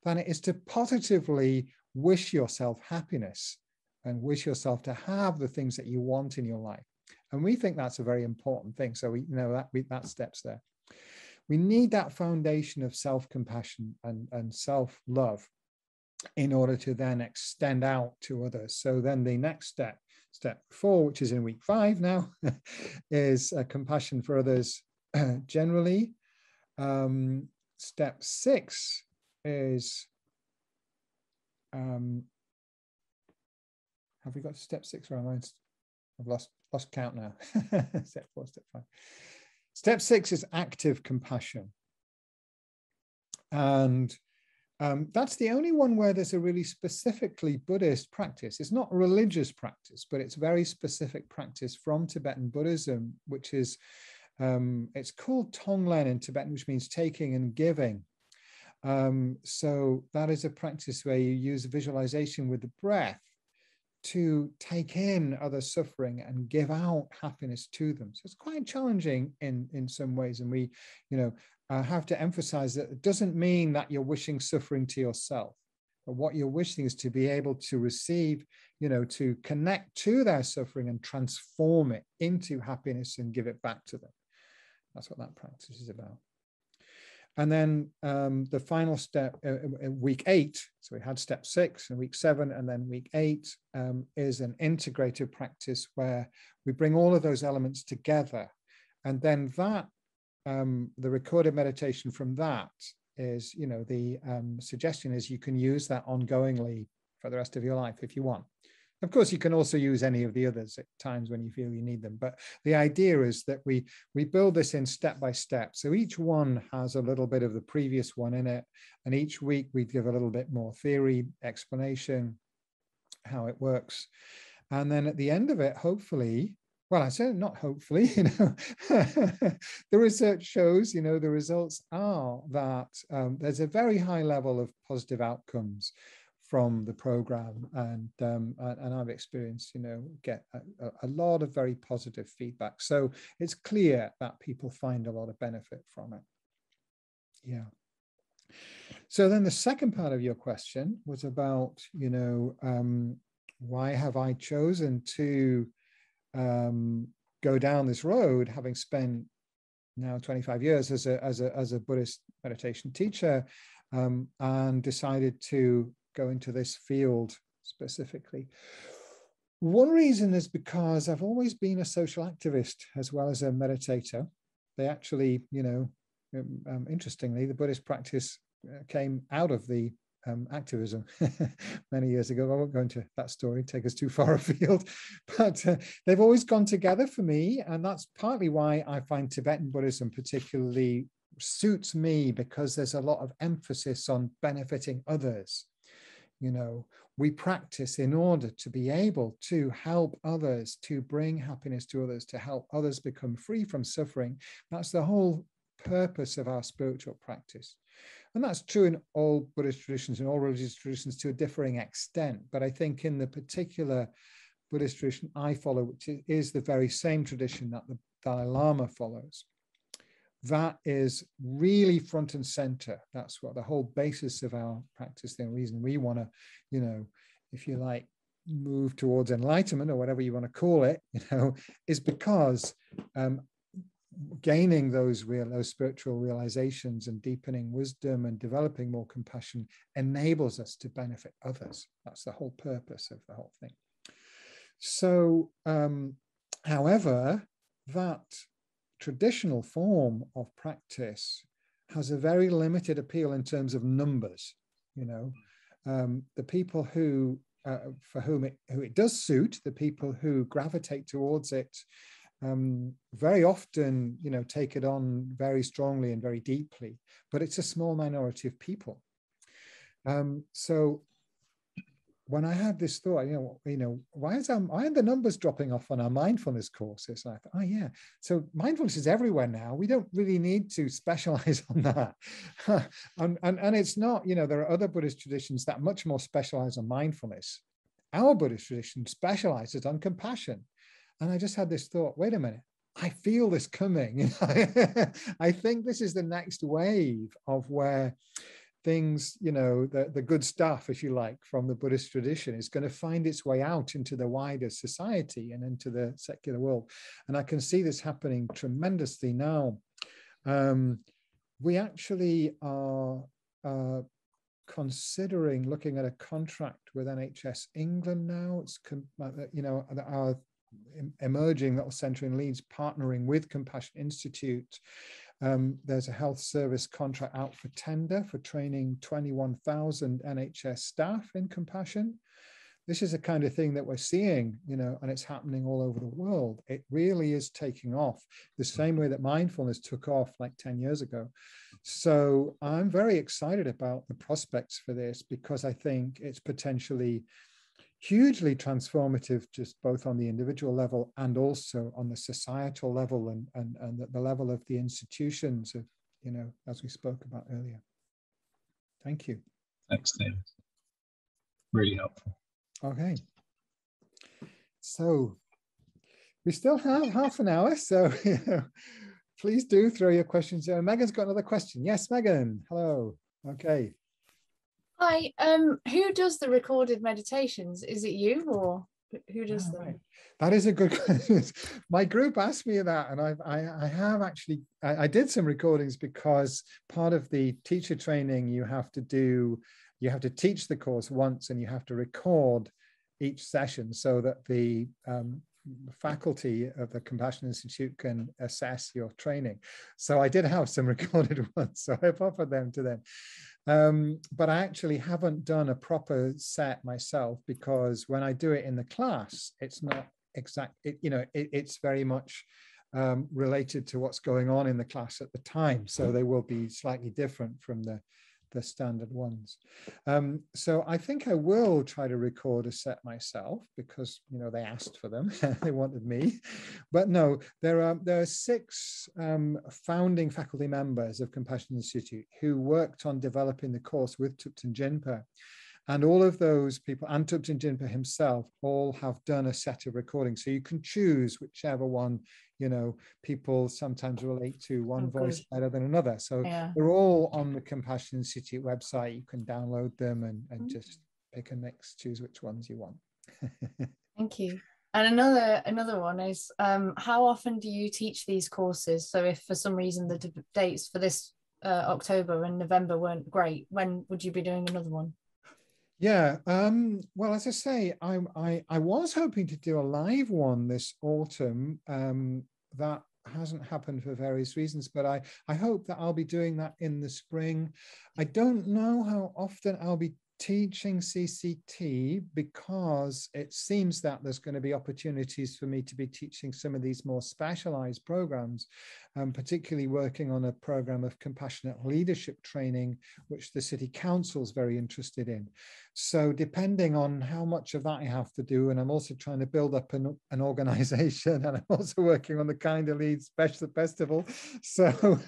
than it is to positively wish yourself happiness and wish yourself to have the things that you want in your life. And we think that's a very important thing. So that steps there. We need that foundation of self-compassion and self-love in order to then extend out to others. So then the next step 4, which is in week 5 now, is compassion for others generally. Step 6 is, have we got to step 6 or am I? I've lost count now. Step 4, step 5. Step 6 is active compassion. And that's the only one where there's a really specifically Buddhist practice. It's not a religious practice, but it's very specific practice from Tibetan Buddhism, which is, it's called Tonglen in Tibetan, which means taking and giving. So that is a practice where you use visualization with the breath to take in other suffering and give out happiness to them. So it's quite challenging in some ways. And we, have to emphasize that it doesn't mean that you're wishing suffering to yourself, but what you're wishing is to be able to receive, to connect to their suffering and transform it into happiness and give it back to them. That's what that practice is about. And then the final step, week 8, so we had step 6 and week 7, and then week 8 is an integrated practice where we bring all of those elements together. And then that, the recorded meditation from that is, you know, the suggestion is you can use that ongoingly for the rest of your life if you want. Of course, you can also use any of the others at times when you feel you need them. But the idea is that we build this in step by step. So each one has a little bit of the previous one in it. And each week we give a little bit more theory, explanation, how it works. And then at the end of it, hopefully, well, I say not hopefully, you know, the research shows, you know, the results are that there's a very high level of positive outcomes from the program, and I've experienced, you know, get a lot of very positive feedback. So it's clear that people find a lot of benefit from it. Yeah. So then the second part of your question was about, you know, why have I chosen to go down this road, having spent now 25 years as a Buddhist meditation teacher, and decided to go into this field specifically. One reason is because I've always been a social activist as well as a meditator. They actually, you know, interestingly, the Buddhist practice came out of the activism many years ago. I won't go into that story, take us too far afield, but they've always gone together for me. And that's partly why I find Tibetan Buddhism particularly suits me, because there's a lot of emphasis on benefiting others. You know, we practice in order to be able to help others, to bring happiness to others, to help others become free from suffering. That's the whole purpose of our spiritual practice. And that's true in all Buddhist traditions, in all religious traditions to a differing extent. But I think in the particular Buddhist tradition I follow, which is the very same tradition that the Dalai Lama follows, that is really front and center. That's what the whole basis of our practice, the reason we want to, you know, if you like, move towards enlightenment or whatever you want to call it, you know, is because gaining those spiritual realizations and deepening wisdom and developing more compassion enables us to benefit others. That's the whole purpose of the whole thing. So, however, that traditional form of practice has a very limited appeal in terms of numbers. You know, the people who for whom it does suit, the people who gravitate towards it, very often, you know, take it on very strongly and very deeply, but it's a small minority of people. So when I had this thought, you know, why are the numbers dropping off on our mindfulness courses? And I thought, oh yeah, so mindfulness is everywhere now. We don't really need to specialize on that. and it's not, you know, there are other Buddhist traditions that much more specialize on mindfulness. Our Buddhist tradition specializes on compassion. And I just had this thought, wait a minute, I feel this coming. I think this is the next wave of where things, you know, the good stuff, if you like, from the Buddhist tradition is going to find its way out into the wider society and into the secular world. And I can see this happening tremendously now. We actually are considering looking at a contract with NHS England now. It's, you know, our emerging little centre in Leeds partnering with Compassion Institute. There's a health service contract out for tender for training 21,000 NHS staff in compassion. This is the kind of thing that we're seeing, you know, and it's happening all over the world. It really is taking off the same way that mindfulness took off like 10 years ago. So I'm very excited about the prospects for this, because I think it's potentially hugely transformative, just both on the individual level and also on the societal level and the level of the institutions, of, you know, as we spoke about earlier. Thank you. Thanks, David. Really helpful. Okay. So we still have half an hour, so you know, please do throw your questions in. Megan's got another question. Yes, Megan. Hello. Okay. Hi, who does the recorded meditations? Is it you, or who does them? Right. That is a good question. My group asked me that, and I have actually, I did some recordings, because part of the teacher training you have to teach the course once, and you have to record each session so that the faculty of the Compassion Institute can assess your training. So I did have some recorded ones, so I've offered them to them. But I actually haven't done a proper set myself, because when I do it in the class, it's not exact, it's very much related to what's going on in the class at the time. So they will be slightly different from the standard ones. So I think I will try to record a set myself, because they asked for them. They wanted me. But no, there are 6 founding faculty members of Compassion Institute who worked on developing the course with Thupten Jinpa. And all of those people, and Thupten Jinpa himself, all have done a set of recordings. So you can choose whichever one, people sometimes relate to one voice better than another. So they're all on the Compassion Institute website. You can download them and just pick and mix, choose which ones you want. Thank you. And another one is, how often do you teach these courses? So if for some reason the dates for this October and November weren't great, when would you be doing another one? Yeah, well, as I say, I was hoping to do a live one this autumn. That hasn't happened for various reasons, but I hope that I'll be doing that in the spring. I don't know how often I'll be teaching CCT, because it seems that there's going to be opportunities for me to be teaching some of these more specialized programs, particularly working on a program of compassionate leadership training, which the City Council is very interested in. So depending on how much of that I have to do, and I'm also trying to build up an organization, and I'm also working on the Kind of Lead Special Festival. So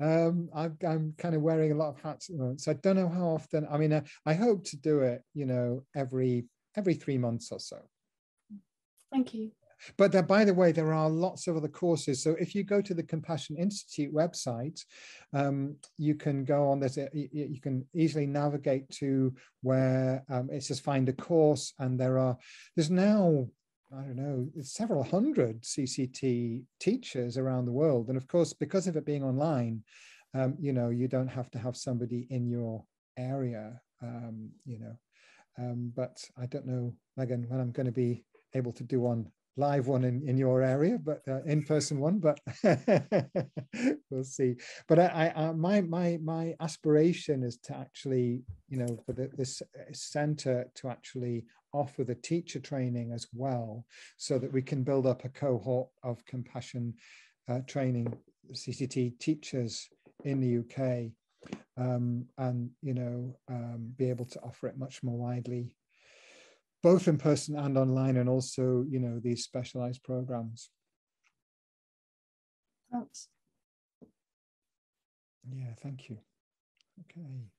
I'm kind of wearing a lot of hats at the moment, so I don't know how often. I mean, I hope to do it, every 3 months or so. Thank you. But by the way, there are lots of other courses. So if you go to the Compassion Institute website, you can go on. You can easily navigate to where it says find a course, and there's now, I don't know, several hundred CCT teachers around the world. And of course, because of it being online, you don't have to have somebody in your area, but I don't know, Megan, when I'm going to be able to do one live one in your area, but in-person one, but we'll see. But my aspiration is to actually, for this center to actually offer the teacher training as well, so that we can build up a cohort of compassion training CCT teachers in the UK, and be able to offer it much more widely, both in person and online, and also, these specialized programs. Thanks. Yeah, thank you. Okay.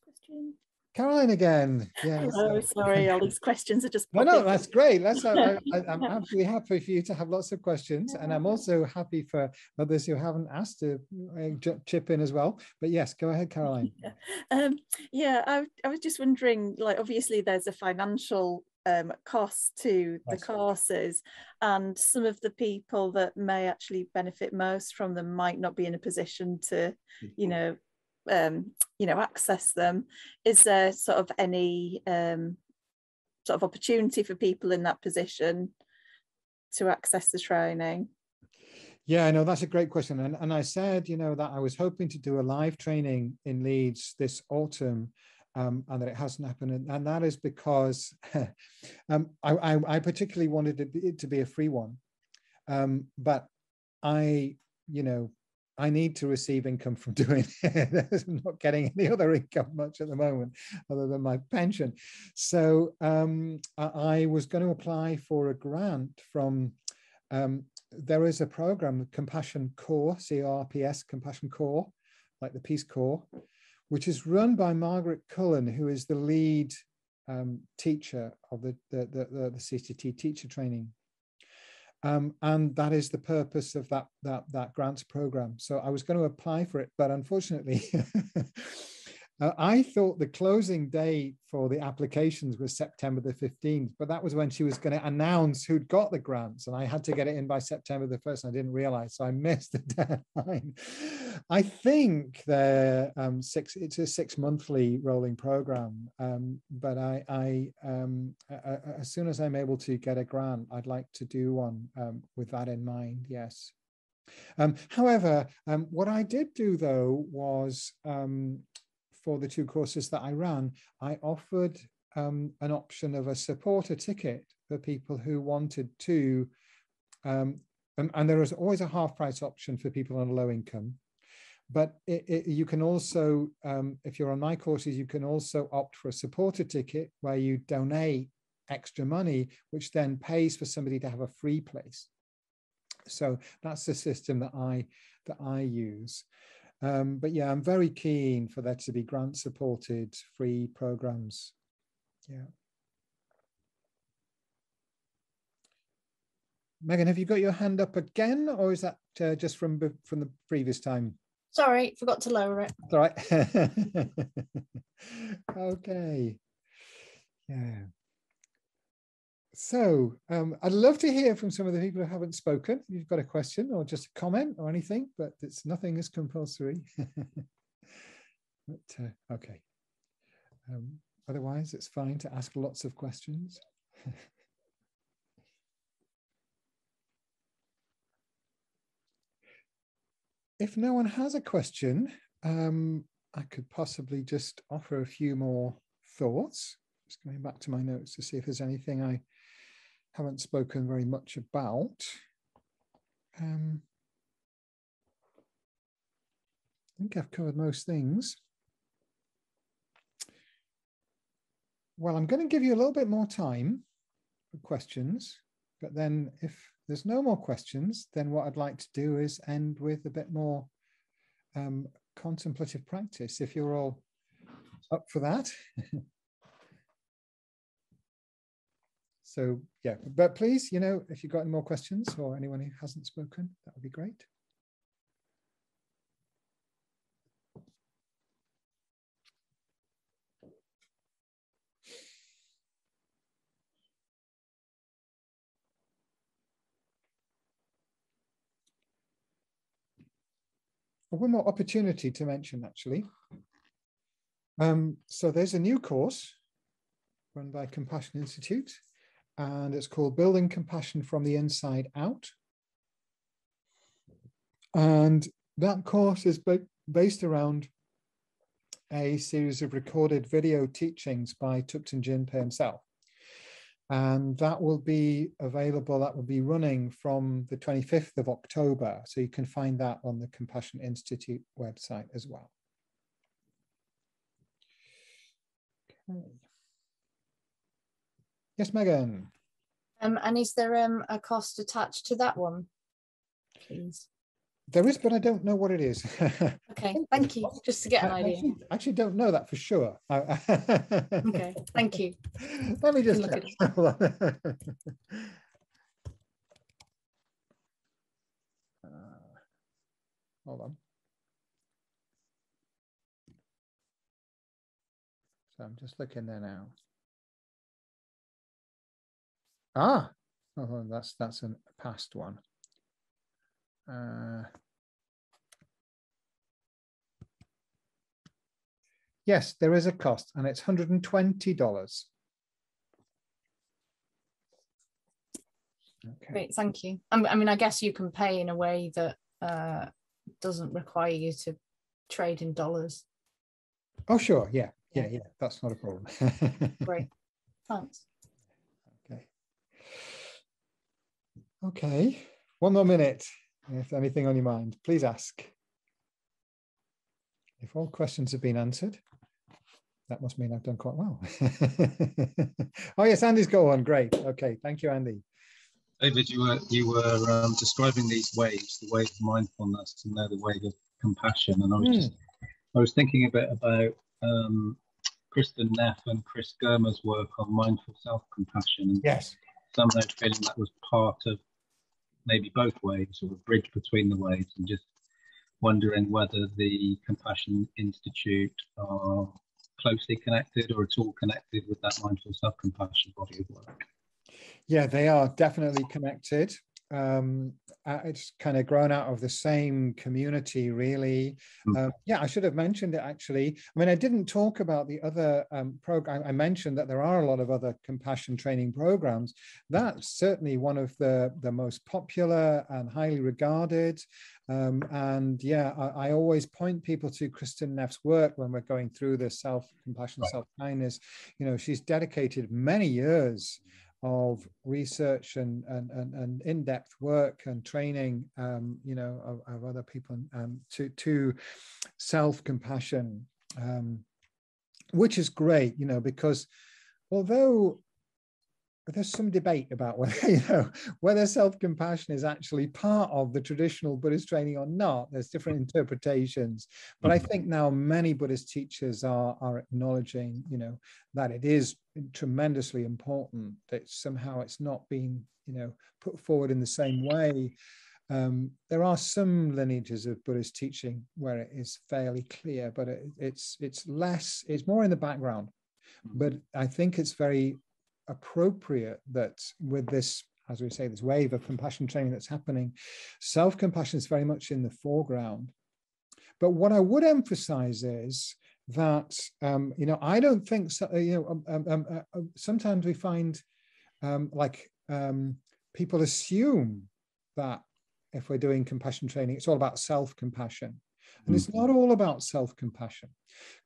Question. Caroline again. Yes. Hello, sorry, all these questions are just No, that's great. I'm absolutely happy for you to have lots of questions, and I'm also happy for others who haven't asked to chip in as well. But yes, go ahead, Caroline. I was just wondering, like, obviously there's a financial cost to the courses, and some of the people that may actually benefit most from them might not be in a position to, access them. Is there sort of any sort of opportunity for people in that position to access the training? Yeah, I know, that's a great question. And I said, that I was hoping to do a live training in Leeds this autumn, and that it hasn't happened. And that is because I particularly wanted it to be a free one. But I need to receive income from doing it. I'm not getting any other income much at the moment, other than my pension. So I was going to apply for a grant from, there is a program, Compassion Corps, CRPS, Compassion Corps, like the Peace Corps, which is run by Margaret Cullen, who is the lead teacher of the CCT teacher training. And that is the purpose of that grants program. So I was going to apply for it, but unfortunately, I thought the closing date for the applications was September the 15th, but that was when she was going to announce who'd got the grants, and I had to get it in by September the 1st, and I didn't realize, so I missed the deadline. I think it's a 6-monthly rolling program, but as soon as I'm able to get a grant, I'd like to do one with that in mind, yes. However, what I did do though was, for the 2 courses that I ran, I offered an option of a supporter ticket for people who wanted to, and there was always a half price option for people on a low income. But you can also, if you're on my courses, you can also opt for a supporter ticket where you donate extra money, which then pays for somebody to have a free place. So that's the system that I use. But yeah, I'm very keen for there to be grant supported free programs. Yeah. Megan, have you got your hand up again, or is that just from the previous time? Sorry, forgot to lower it. All right. Okay. Yeah. So I'd love to hear from some of the people who haven't spoken. If you've got a question or just a comment or anything, but nothing is compulsory. But, okay. Otherwise, it's fine to ask lots of questions. If no one has a question, I could possibly just offer a few more thoughts. Just going back to my notes to see if there's anything I haven't spoken very much about. I think I've covered most things. Well, I'm going to give you a little bit more time for questions, but then if there's no more questions, then what I'd like to do is end with a bit more contemplative practice, if you're all up for that. So yeah, but please, if you've got any more questions or anyone who hasn't spoken, that would be great. One more opportunity to mention, actually. So there's a new course run by Compassion Institute, and it's called Building Compassion from the Inside Out. And that course is based around a series of recorded video teachings by Thupten Jinpa himself. And that will be available, that will be running from the 25th of October. So you can find that on the Compassion Institute website as well. Okay. Yes, Megan. And is there a cost attached to that one, please? There is, but I don't know what it is. Okay, thank you. Just to get an idea. I actually don't know that for sure. Okay, thank you. Let me just check. Hold on. So I'm just looking there now. Oh, that's a past one. Yes, there is a cost, and it's $120. Okay. Great, thank you. I mean, I guess you can pay in a way that doesn't require you to trade in dollars. Oh, sure. Yeah. That's not a problem. Great. Thanks. Okay. One more minute. If anything on your mind, please ask. If all questions have been answered, that must mean I've done quite well. Oh yes, Andy's got one. Great. Okay, thank you, Andy. David, you were describing these waves, the wave of mindfulness, and they're the wave of compassion. And I was thinking a bit about Kristen Neff and Chris Germer's work on mindful self-compassion. And yes, somehow feeling that was part of maybe both waves, or a bridge between the waves, and just wondering whether the Compassion Institute are closely connected or at all connected with that mindful self-compassion body of work. Yeah, they are definitely connected. It's kind of grown out of the same community, really. Yeah, I should have mentioned it, actually. I mean, I didn't talk about the other program. I mentioned that there are a lot of other compassion training programs. That's certainly one of the most popular and highly regarded. And yeah, I always point people to Kristen Neff's work when we're going through the self-compassion, self-kindness. You know, she's dedicated many years of research and in-depth work and training, you know, of other people to self-compassion, which is great, you know, because although there's some debate about whether, you know, whether self-compassion is actually part of the traditional Buddhist training or not. There's different interpretations, but I think now many Buddhist teachers are acknowledging, you know, that it is tremendously important, that somehow it's not being, you know, put forward in the same way. There are some lineages of Buddhist teaching where it is fairly clear, but it's more in the background. But I think it's very appropriate that with this, as we say, this wave of compassion training that's happening, self-compassion is very much in the foreground. But what I would emphasize is that, you know, I don't think, so, you know, sometimes we find people assume that if we're doing compassion training, it's all about self-compassion. And it's not all about self-compassion.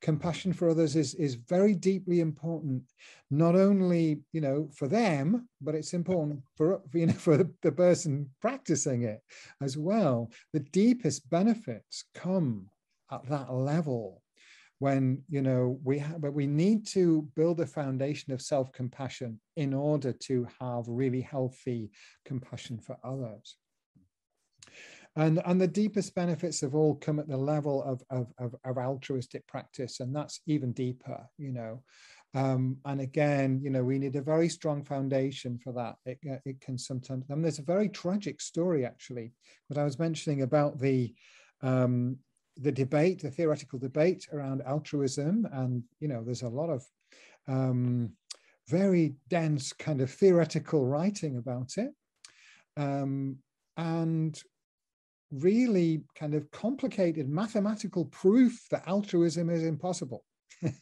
Compassion for others is very deeply important, not only, you know, for them, but it's important for, you know, for the person practicing it as well. The deepest benefits come at that level when, you know, but we need to build a foundation of self-compassion in order to have really healthy compassion for others. And the deepest benefits of all come at the level of altruistic practice, and that's even deeper, you know. And again, you know, we need a very strong foundation for that. It can sometimes, I mean, there's a very tragic story, actually, that I was mentioning about the debate, the theoretical debate around altruism. And, you know, there's a lot of very dense kind of theoretical writing about it. And really kind of complicated mathematical proof that altruism is impossible. There's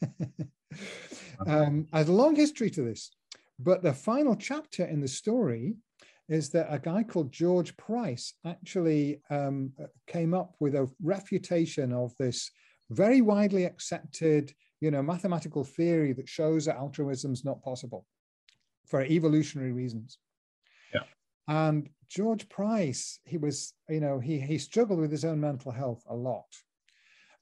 a long history to this, but the final chapter in the story is that a guy called George Price actually came up with a refutation of this very widely accepted, you know, mathematical theory that shows that altruism is not possible for evolutionary reasons. And George Price, he was, you know, he struggled with his own mental health a lot.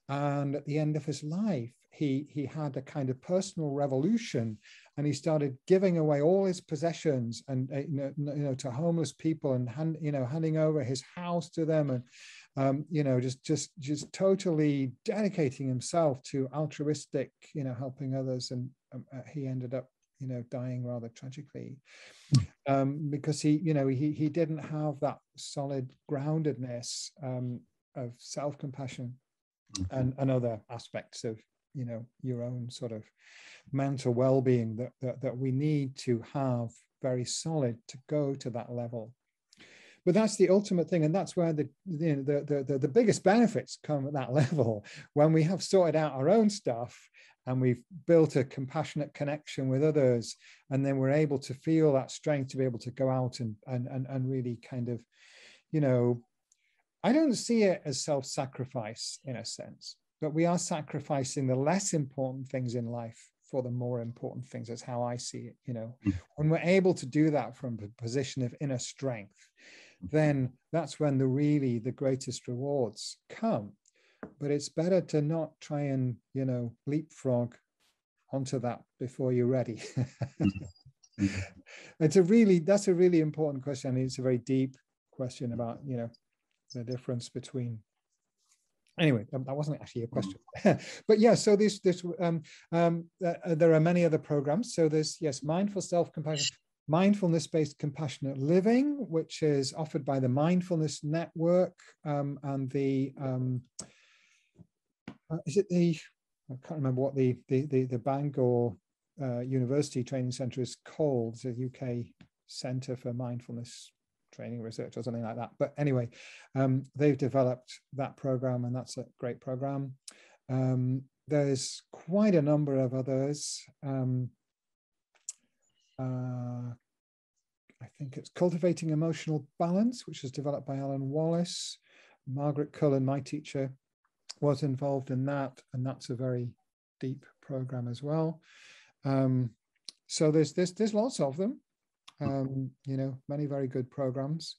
And at the end of his life, he had a kind of personal revolution, and he started giving away all his possessions and, you know, to homeless people, and handing over his house to them, and you know, just totally dedicating himself to altruistic, you know, helping others. And he ended up, you know, dying rather tragically, because he didn't have that solid groundedness of self-compassion and other aspects of, you know, your own sort of mental well-being that we need to have very solid to go to that level. But that's the ultimate thing, and that's where the biggest benefits come at that level, when we have sorted out our own stuff and we've built a compassionate connection with others, and then we're able to feel that strength to be able to go out and really kind of, you know, I don't see it as self-sacrifice in a sense, but we are sacrificing the less important things in life for the more important things. That's how I see it, you know. When we're able to do that from a position of inner strength, then that's when the greatest rewards come. But it's better to not try and, you know, leapfrog onto that before you're ready. That's a really important question. I mean, it's a very deep question about, you know, the difference between. Anyway, that wasn't actually a question. But yeah, so there are many other programs. So there's, yes, mindful self-compassion. mindfulness-based compassionate living, which is offered by the Mindfulness Network, and the is it the, I can't remember what the Bangor University Training Centre is called. It's a UK Centre for Mindfulness Training Research or something like that. But anyway, they've developed that program, and that's a great program. There's quite a number of others. I think it's Cultivating Emotional Balance, which was developed by Alan Wallace. Margaret Cullen, my teacher, was involved in that, and that's a very deep program as well. So there's lots of them, you know, many very good programs.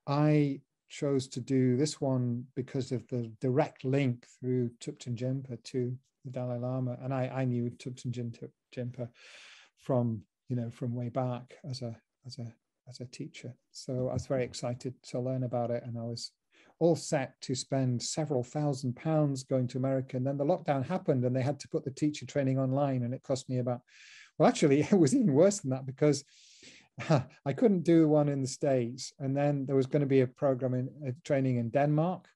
I chose to do this one because of the direct link through Thupten Jinpa to the Dalai Lama, and I knew Thupten Jinpa from, you know, from way back as a teacher. So I was very excited to learn about it, and I was all set to spend several £1,000s going to America. And then the lockdown happened, and they had to put the teacher training online, and it cost me about, well, actually, it was even worse than that, because I couldn't do one in the States, and then there was going to be a program in training in Denmark,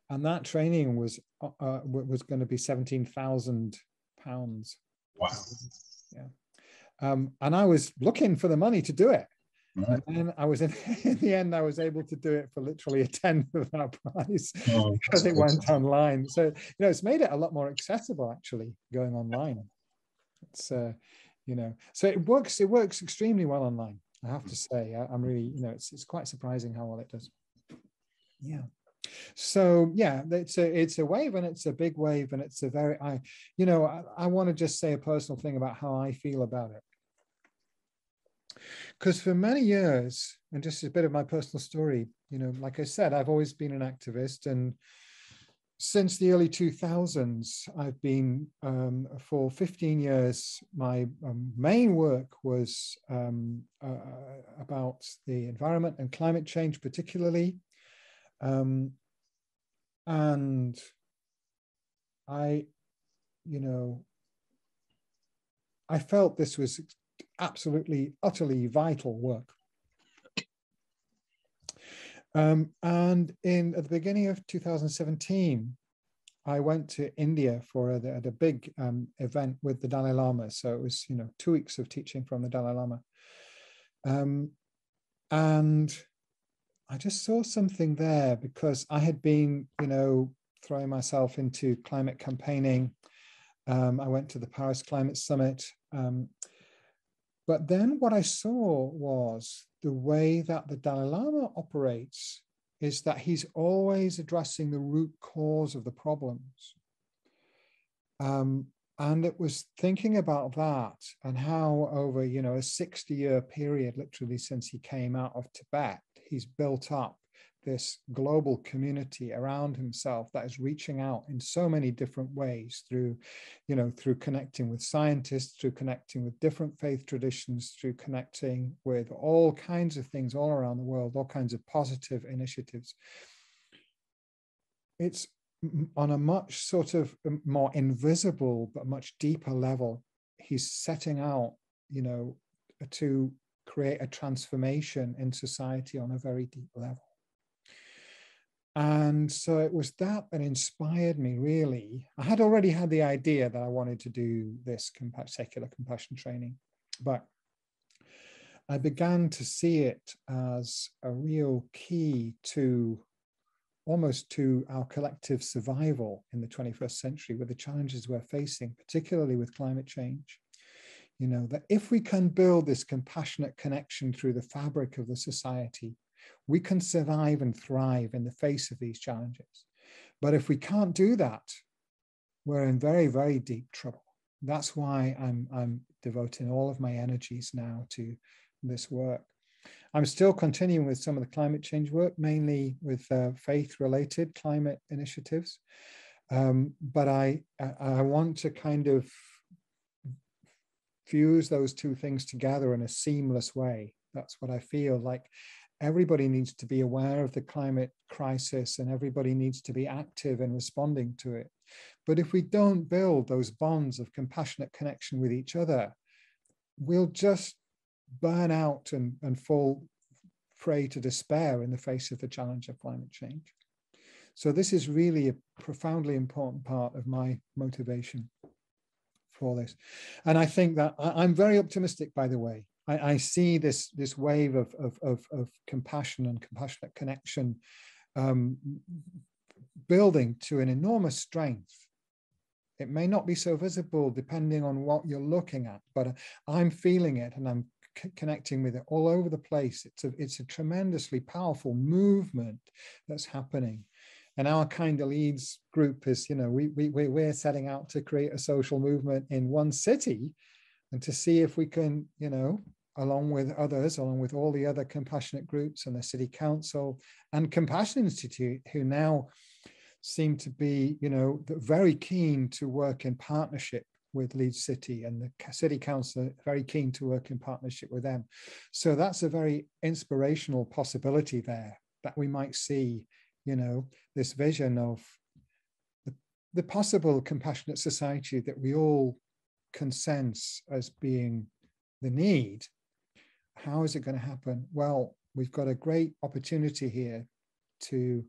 and that training was going to be £17,000. Wow. Yeah. And I was looking for the money to do it. And then I was in the end, I was able to do it for literally a tenth of that price, because it went online. So, you know, it's made it a lot more accessible, actually, going online. It's, you know, so it works extremely well online, I have to say. I'm really, you know, it's quite surprising how well it does. Yeah. So yeah, it's a wave, and it's a big wave, and it's a very, you know, I want to just say a personal thing about how I feel about it. Because for many years, and just a bit of my personal story, you know, like I said, I've always been an activist, and since the early 2000s, I've been, for 15 years, my main work was about the environment and climate change particularly. And I, you know, I felt this was absolutely, utterly vital work. And at the beginning of 2017, I went to India for a big event with the Dalai Lama. So it was, you know, 2 weeks of teaching from the Dalai Lama. And I just saw something there, because I had been, you know, throwing myself into climate campaigning. I went to the Paris Climate Summit. But then what I saw was the way that the Dalai Lama operates is that he's always addressing the root cause of the problems. And it was thinking about that, and how over, you know, a 60-year period, literally since he came out of Tibet, he's built up this global community around himself that is reaching out in so many different ways, through, you know, through connecting with scientists, through connecting with different faith traditions, through connecting with all kinds of things all around the world, all kinds of positive initiatives. It's on a much sort of more invisible but much deeper level. He's setting out, you know, to create a transformation in society on a very deep level. And so it was that inspired me, really. I had already had the idea that I wanted to do this secular compassion training, but I began to see it as a real key to almost to our collective survival in the 21st century, with the challenges we're facing, particularly with climate change. You know, that if we can build this compassionate connection through the fabric of the society, we can survive and thrive in the face of these challenges. But if we can't do that, we're in very, very deep trouble. That's why I'm devoting all of my energies now to this work. I'm still continuing with some of the climate change work, mainly with faith-related climate initiatives. But I want to kind of fuse those two things together in a seamless way. That's what I feel like. Everybody needs to be aware of the climate crisis, and everybody needs to be active in responding to it. But if we don't build those bonds of compassionate connection with each other, we'll just burn out and fall prey to despair in the face of the challenge of climate change. So this is really a profoundly important part of my motivation for this. And I think that I'm very optimistic, by the way. I see this wave of compassion and compassionate connection building to an enormous strength. It may not be so visible depending on what you're looking at, but I'm feeling it and I'm connecting with it all over the place. It's a tremendously powerful movement that's happening. And our Kind of Leads group is, you know, we're setting out to create a social movement in one city and to see if we can, you know, along with others, along with all the other compassionate groups and the city council and Compassion Institute, who now seem to be, you know, very keen to work in partnership with Leeds City, and the city council are very keen to work in partnership with them. So that's a very inspirational possibility there, that we might see, you know, this vision of the possible compassionate society that we all can sense as being the need. How is it going to happen? Well, we've got a great opportunity here to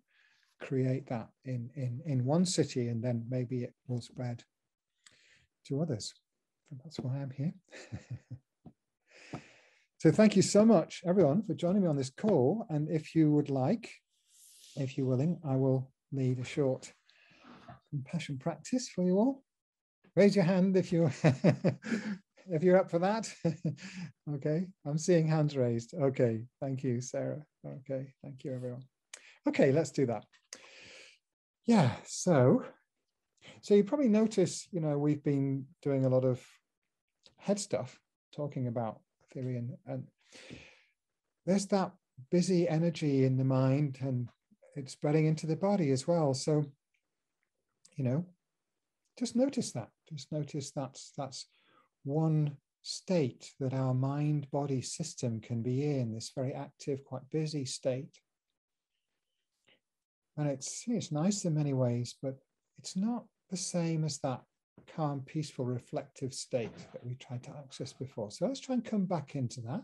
create that in one city, and then maybe it will spread to others. And that's why I'm here. So thank you so much, everyone, for joining me on this call. And if you would like, if you're willing, I will lead a short compassion practice for you all. Raise your hand if you're if you're up for that. Okay, I'm seeing hands raised. Okay, thank you, Sarah. Okay, thank you, everyone. Okay, let's do that. Yeah, so you probably notice, you know, we've been doing a lot of head stuff, talking about theory, and there's that busy energy in the mind, and it's spreading into the body as well. So, you know, just notice that. Just notice that's one state that our mind-body system can be in, this very active, quite busy state. And it's nice in many ways, but it's not the same as that calm, peaceful, reflective state that we tried to access before. So let's try and come back into that.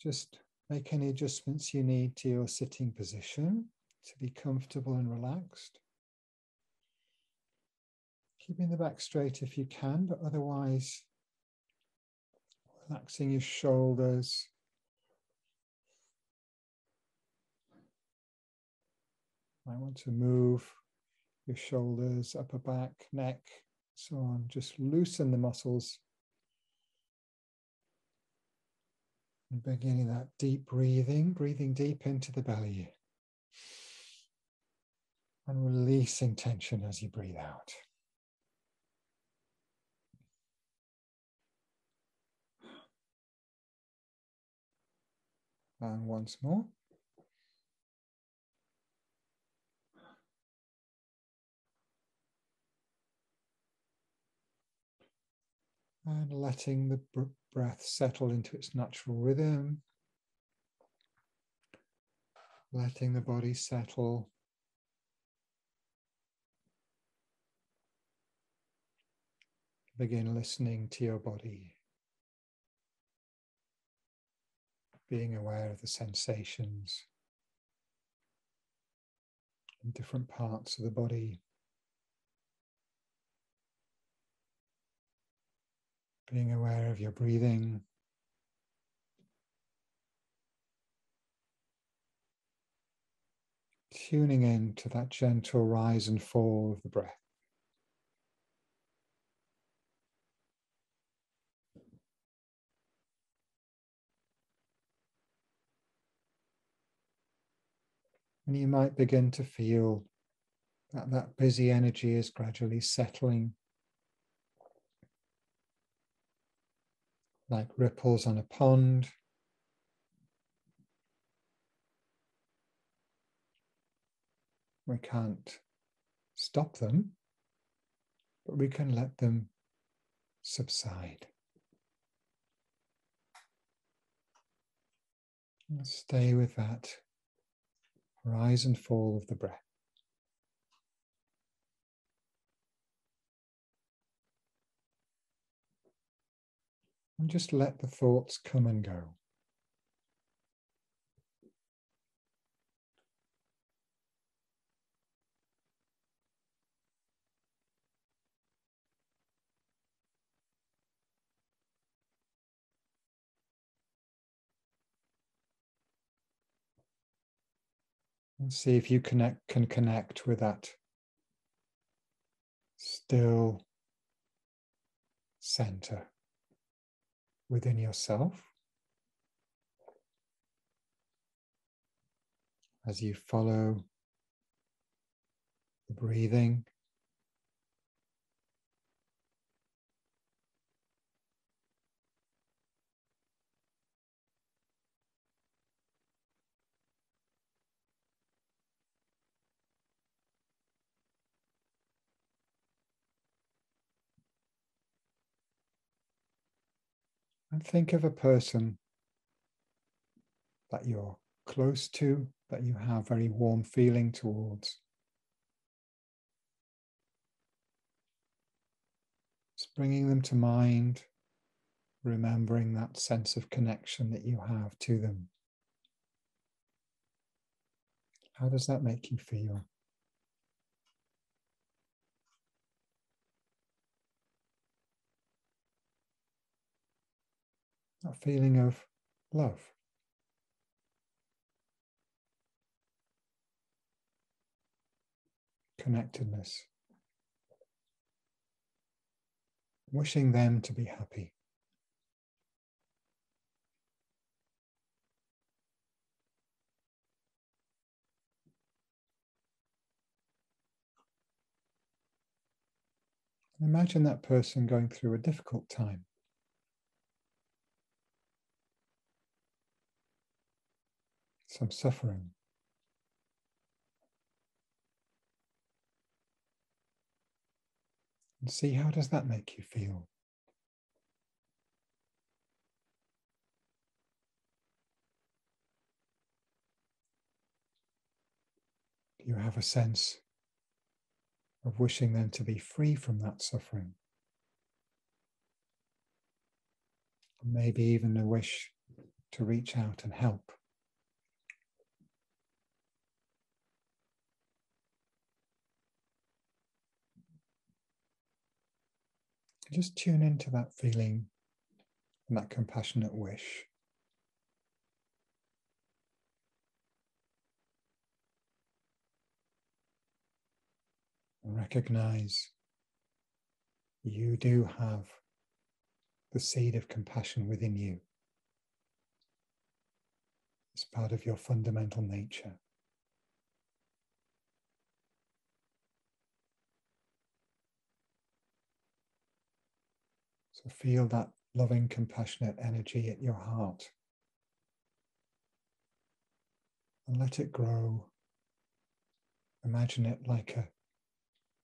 Just make any adjustments you need to your sitting position to be comfortable and relaxed. Keeping the back straight if you can, but otherwise relaxing your shoulders. I want to move your shoulders, upper back, neck, so on. Just loosen the muscles. And beginning that deep breathing, breathing deep into the belly. And releasing tension as you breathe out. And once more. And letting the breath settle into its natural rhythm. Letting the body settle. Begin listening to your body. Being aware of the sensations in different parts of the body. Being aware of your breathing. Tuning in to that gentle rise and fall of the breath. And you might begin to feel that that busy energy is gradually settling, like ripples on a pond. We can't stop them, but we can let them subside. And stay with that rise and fall of the breath. And just let the thoughts come and go. And see if you can connect with that still center within yourself as you follow the breathing. And think of a person that you're close to, that you have very warm feeling towards. Just bringing them to mind, remembering that sense of connection that you have to them. How does that make you feel? That feeling of love. Connectedness. Wishing them to be happy. Imagine that person going through a difficult time. Some suffering. And see, how does that make you feel? Do you have a sense of wishing them to be free from that suffering? Or maybe even a wish to reach out and help. Just tune into that feeling and that compassionate wish. And recognize you do have the seed of compassion within you. It's part of your fundamental nature. So feel that loving, compassionate energy at your heart. And let it grow. Imagine it like a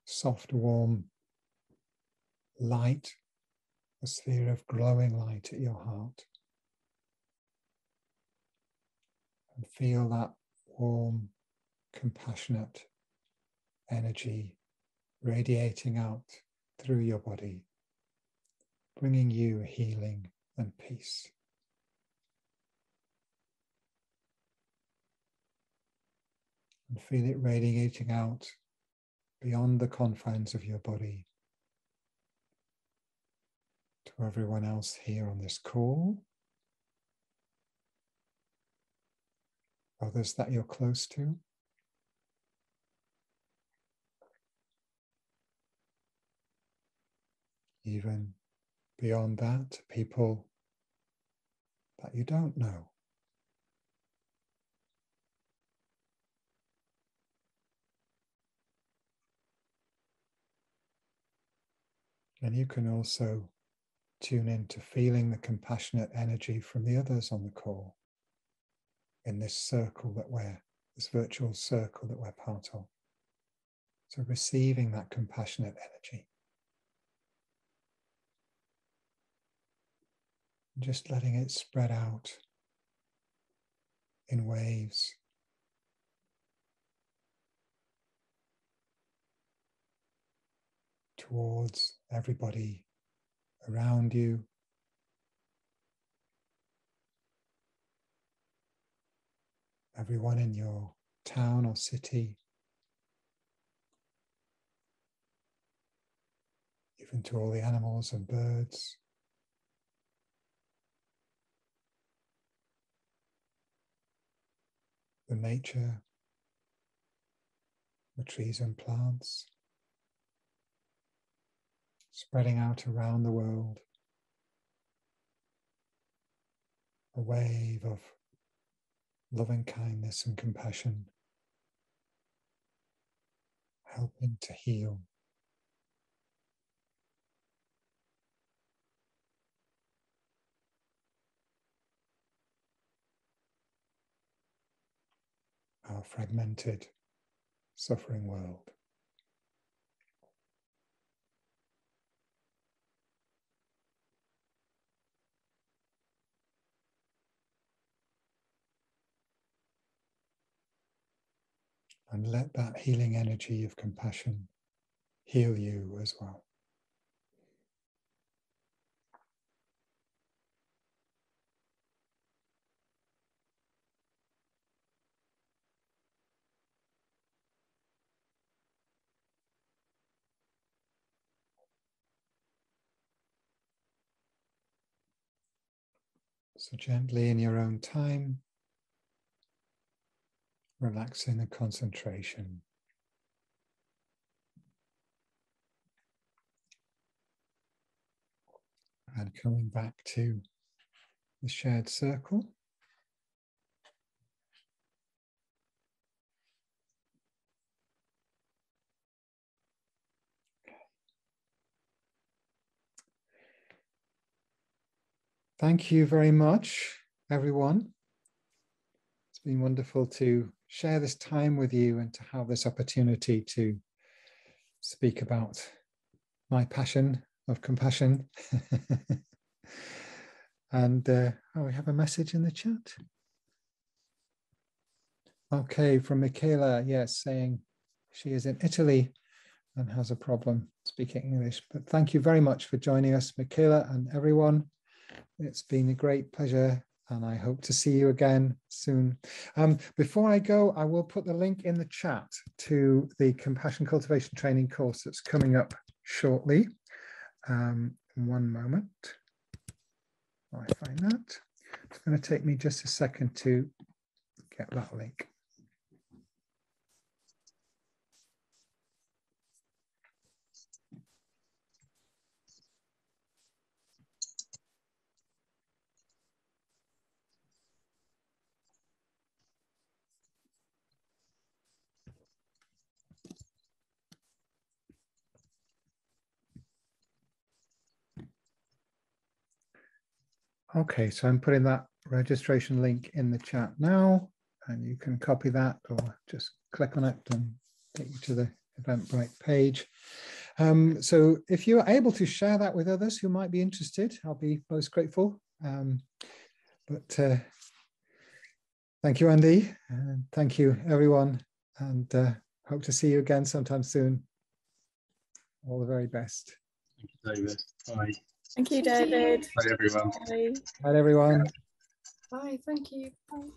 soft, warm light, a sphere of glowing light at your heart. And feel that warm, compassionate energy radiating out through your body, bringing you healing and peace. And feel it radiating out beyond the confines of your body to everyone else here on this call, others that you're close to, even beyond that, people that you don't know. And you can also tune into feeling the compassionate energy from the others on the call in this circle that this virtual circle that we're part of. So receiving that compassionate energy. And just letting it spread out in waves. Towards everybody around you, everyone in your town or city, even to all the animals and birds. The nature, the trees and plants, spreading out around the world. A wave of loving kindness and compassion, helping to heal. Our fragmented, suffering world. And let that healing energy of compassion heal you as well. So gently in your own time, relaxing the concentration. And coming back to the shared circle. Thank you very much, everyone. It's been wonderful to share this time with you and to have this opportunity to speak about my passion of compassion. And we have a message in the chat. Okay, from Michaela, yes, saying she is in Italy and has a problem speaking English. But thank you very much for joining us, Michaela, and everyone. It's been a great pleasure, and I hope to see you again soon. Before I go, I will put the link in the chat to the Compassion Cultivation Training course that's coming up shortly. One moment while I find that. It's going to take me just a second to get that link. Okay, so I'm putting that registration link in the chat now, and you can copy that or just click on it and take you to the Eventbrite page. So if you're able to share that with others who might be interested, I'll be most grateful. But thank you, Andy, and thank you, everyone, and hope to see you again sometime soon. All the very best. Thank you, David. Bye. Thank you, David. Bye, everyone. Bye. Bye, everyone. Bye, thank you. Bye.